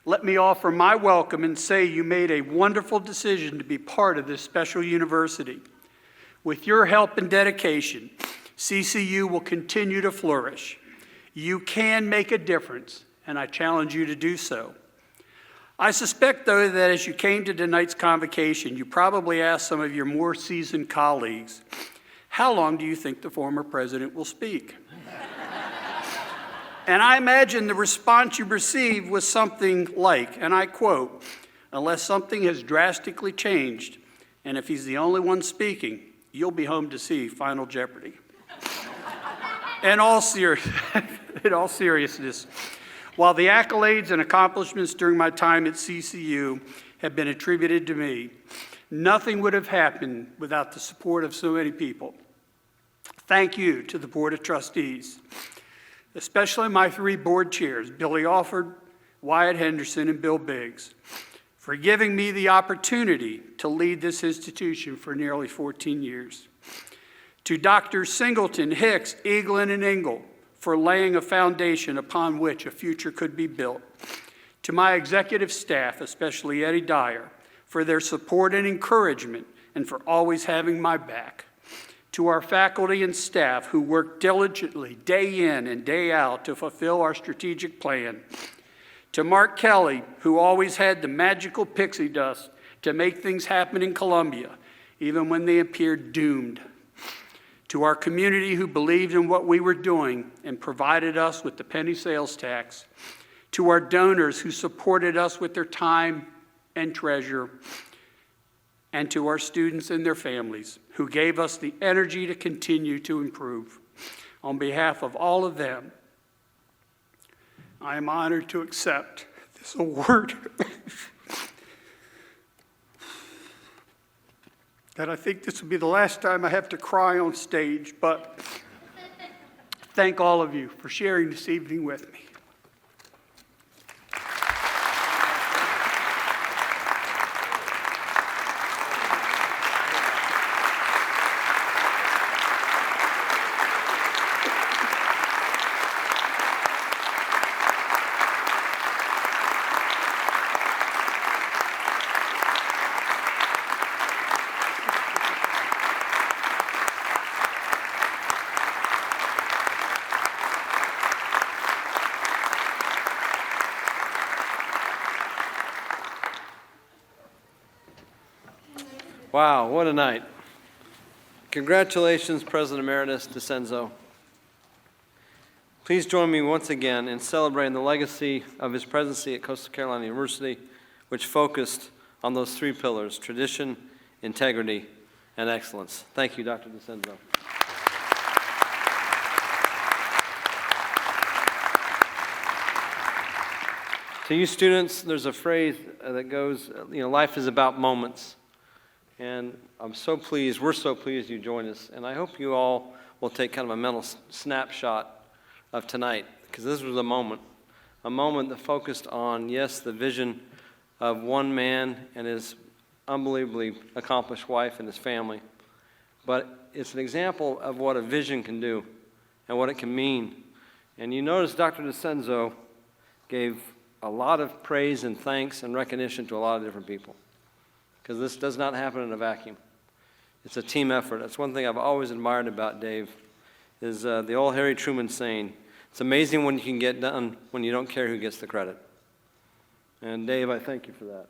Let me offer my welcome and say you made a wonderful decision to be part of this special university. With your help and dedication, CCU will continue to flourish. You can make a difference, and I challenge you to do so. I suspect, though, that as you came to tonight's convocation, you probably asked some of your more seasoned colleagues, how long do you think the former president will speak? And I imagine the response you received was something like, and I quote, unless something has drastically changed, and if he's the only one speaking, you'll be home to see Final Jeopardy. In all seriousness, while the accolades and accomplishments during my time at CCU have been attributed to me, nothing would have happened without the support of so many people. Thank you to the Board of Trustees, especially my three board chairs, Billy Alford, Wyatt Henderson, and Bill Biggs, for giving me the opportunity to lead this institution for nearly 14 years. To Drs. Singleton, Hicks, Eaglin, and Engel, for laying a foundation upon which a future could be built. To my executive staff, especially Eddie Dyer, for their support and encouragement and for always having my back. To our faculty and staff who work diligently day in and day out to fulfill our strategic plan. To Mark Kelly, who always had the magical pixie dust to make things happen in Columbia, even when they appeared doomed. To our community who believed in what we were doing and provided us with the penny sales tax. To our donors who supported us with their time and treasure. And to our students and their families who gave us the energy to continue to improve. On behalf of all of them, I am honored to accept this award. And I think this will be the last time I have to cry on stage, but thank all of you for sharing this evening with me. Wow, what a night. Congratulations, President Emeritus DeCenzo. Please join me once again in celebrating the legacy of his presidency at Coastal Carolina University, which focused on those three pillars: tradition, integrity, and excellence. Thank you, Dr. DeCenzo. To you students, there's a phrase that goes, life is about moments. And I'm so pleased, we're so pleased you joined us. And I hope you all will take kind of a mental snapshot of tonight, because this was a moment that focused on, yes, the vision of one man and his unbelievably accomplished wife and his family. But it's an example of what a vision can do and what it can mean. And you notice Dr. DeCenzo gave a lot of praise and thanks and recognition to a lot of different people, because this does not happen in a vacuum. It's a team effort. That's one thing I've always admired about Dave, is the old Harry Truman saying, it's amazing when you can get done when you don't care who gets the credit. And Dave, I thank you for that,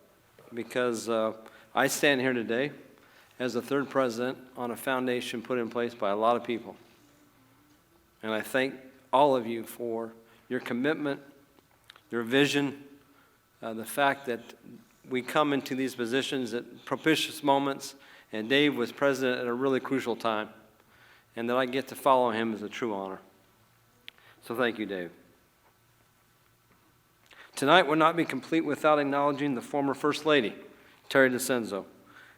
because I stand here today as the third president on a foundation put in place by a lot of people. And I thank all of you for your commitment, your vision, the fact that we come into these positions at propitious moments, and Dave was president at a really crucial time, and that I get to follow him is a true honor. So thank you, Dave. Tonight would not be complete without acknowledging the former First Lady, Terry DeCenzo,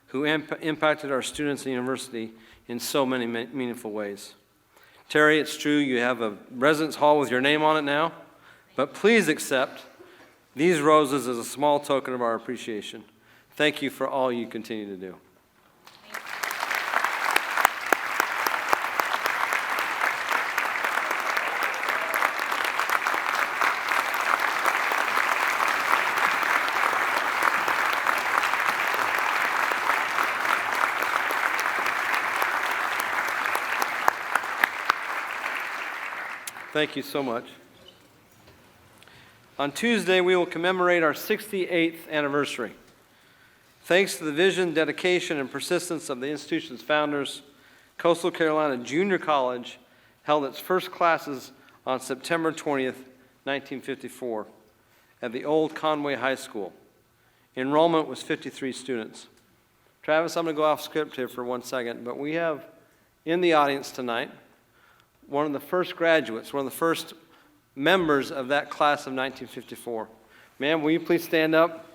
who impacted our students at the university in so many meaningful ways. Terry, it's true you have a residence hall with your name on it now, but please accept these roses as a small token of our appreciation. Thank you for all you continue to do. Thank you so much. On Tuesday, we will commemorate our 68th anniversary. Thanks to the vision, dedication, and persistence of the institution's founders, Coastal Carolina Junior College held its first classes on September 20th, 1954, at the old Conway High School. Enrollment was 53 students. Travis, I'm going to go off script here for 1 second, but we have in the audience tonight one of the first graduates, one of the first members of that class of 1954. Ma'am, will you please stand up?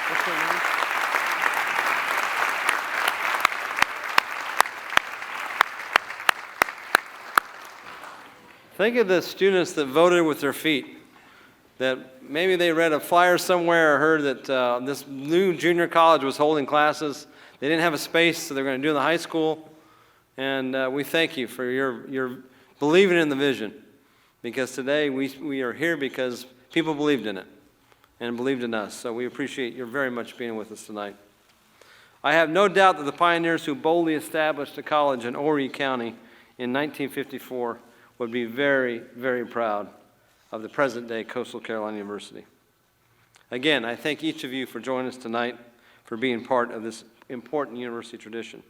What's her name? Think of the students that voted with their feet, that maybe they read a flyer somewhere or heard that this new junior college was holding classes. They didn't have a space, so they're going to do it in the high school. And we thank you for your believing in the vision, because today we are here because people believed in it and believed in us. So we appreciate your very much being with us tonight. I have no doubt that the pioneers who boldly established a college in Horry County in 1954 would be very, very proud of the present-day Coastal Carolina University. Again, I thank each of you for joining us tonight, for being part of this important university tradition.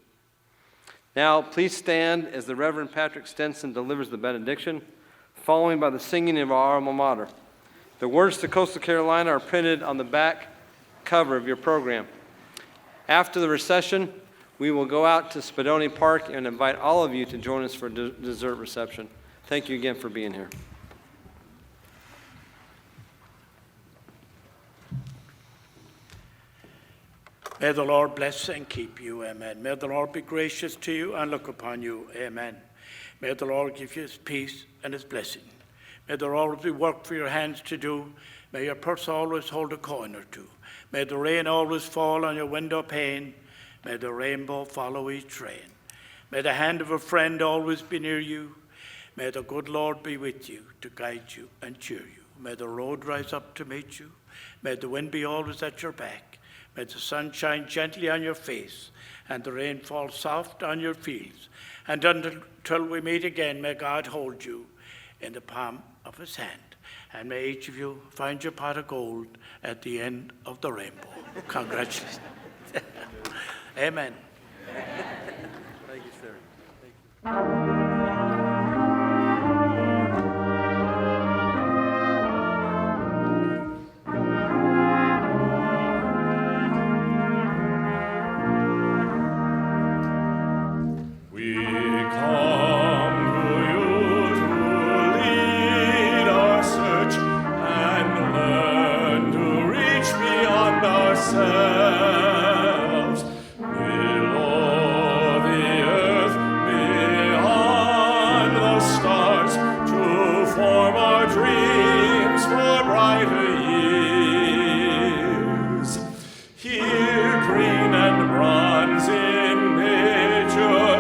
Now, please stand as the Reverend Patrick Stenson delivers the benediction, following by the singing of our alma mater. The words to Coastal Carolina are printed on the back cover of your program. After the recession, we will go out to Spadoni Park and invite all of you to join us for a dessert reception. Thank you again for being here. May the Lord bless and keep you, amen. May the Lord be gracious to you and look upon you, amen. May the Lord give you his peace and his blessing. May there always be work for your hands to do. May your purse always hold a coin or two. May the rain always fall on your window pane. May the rainbow follow each train. May the hand of a friend always be near you. May the good Lord be with you to guide you and cheer you. May the road rise up to meet you. May the wind be always at your back. May the sun shine gently on your face, and the rain fall soft on your fields. And until we meet again, may God hold you in the palm of his hand. And may each of you find your pot of gold at the end of the rainbow. Congratulations. Amen. Thank you, sir. We come to you to lead our search and learn to reach beyond ourselves, below the earth, beyond the stars, to form our dreams for brighter years. Here, green and bronze in nature,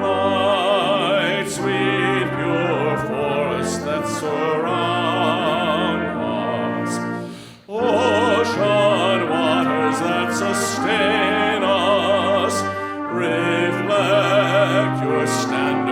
light, sweet, pure forests that surround us, ocean waters that sustain us, reflect your standard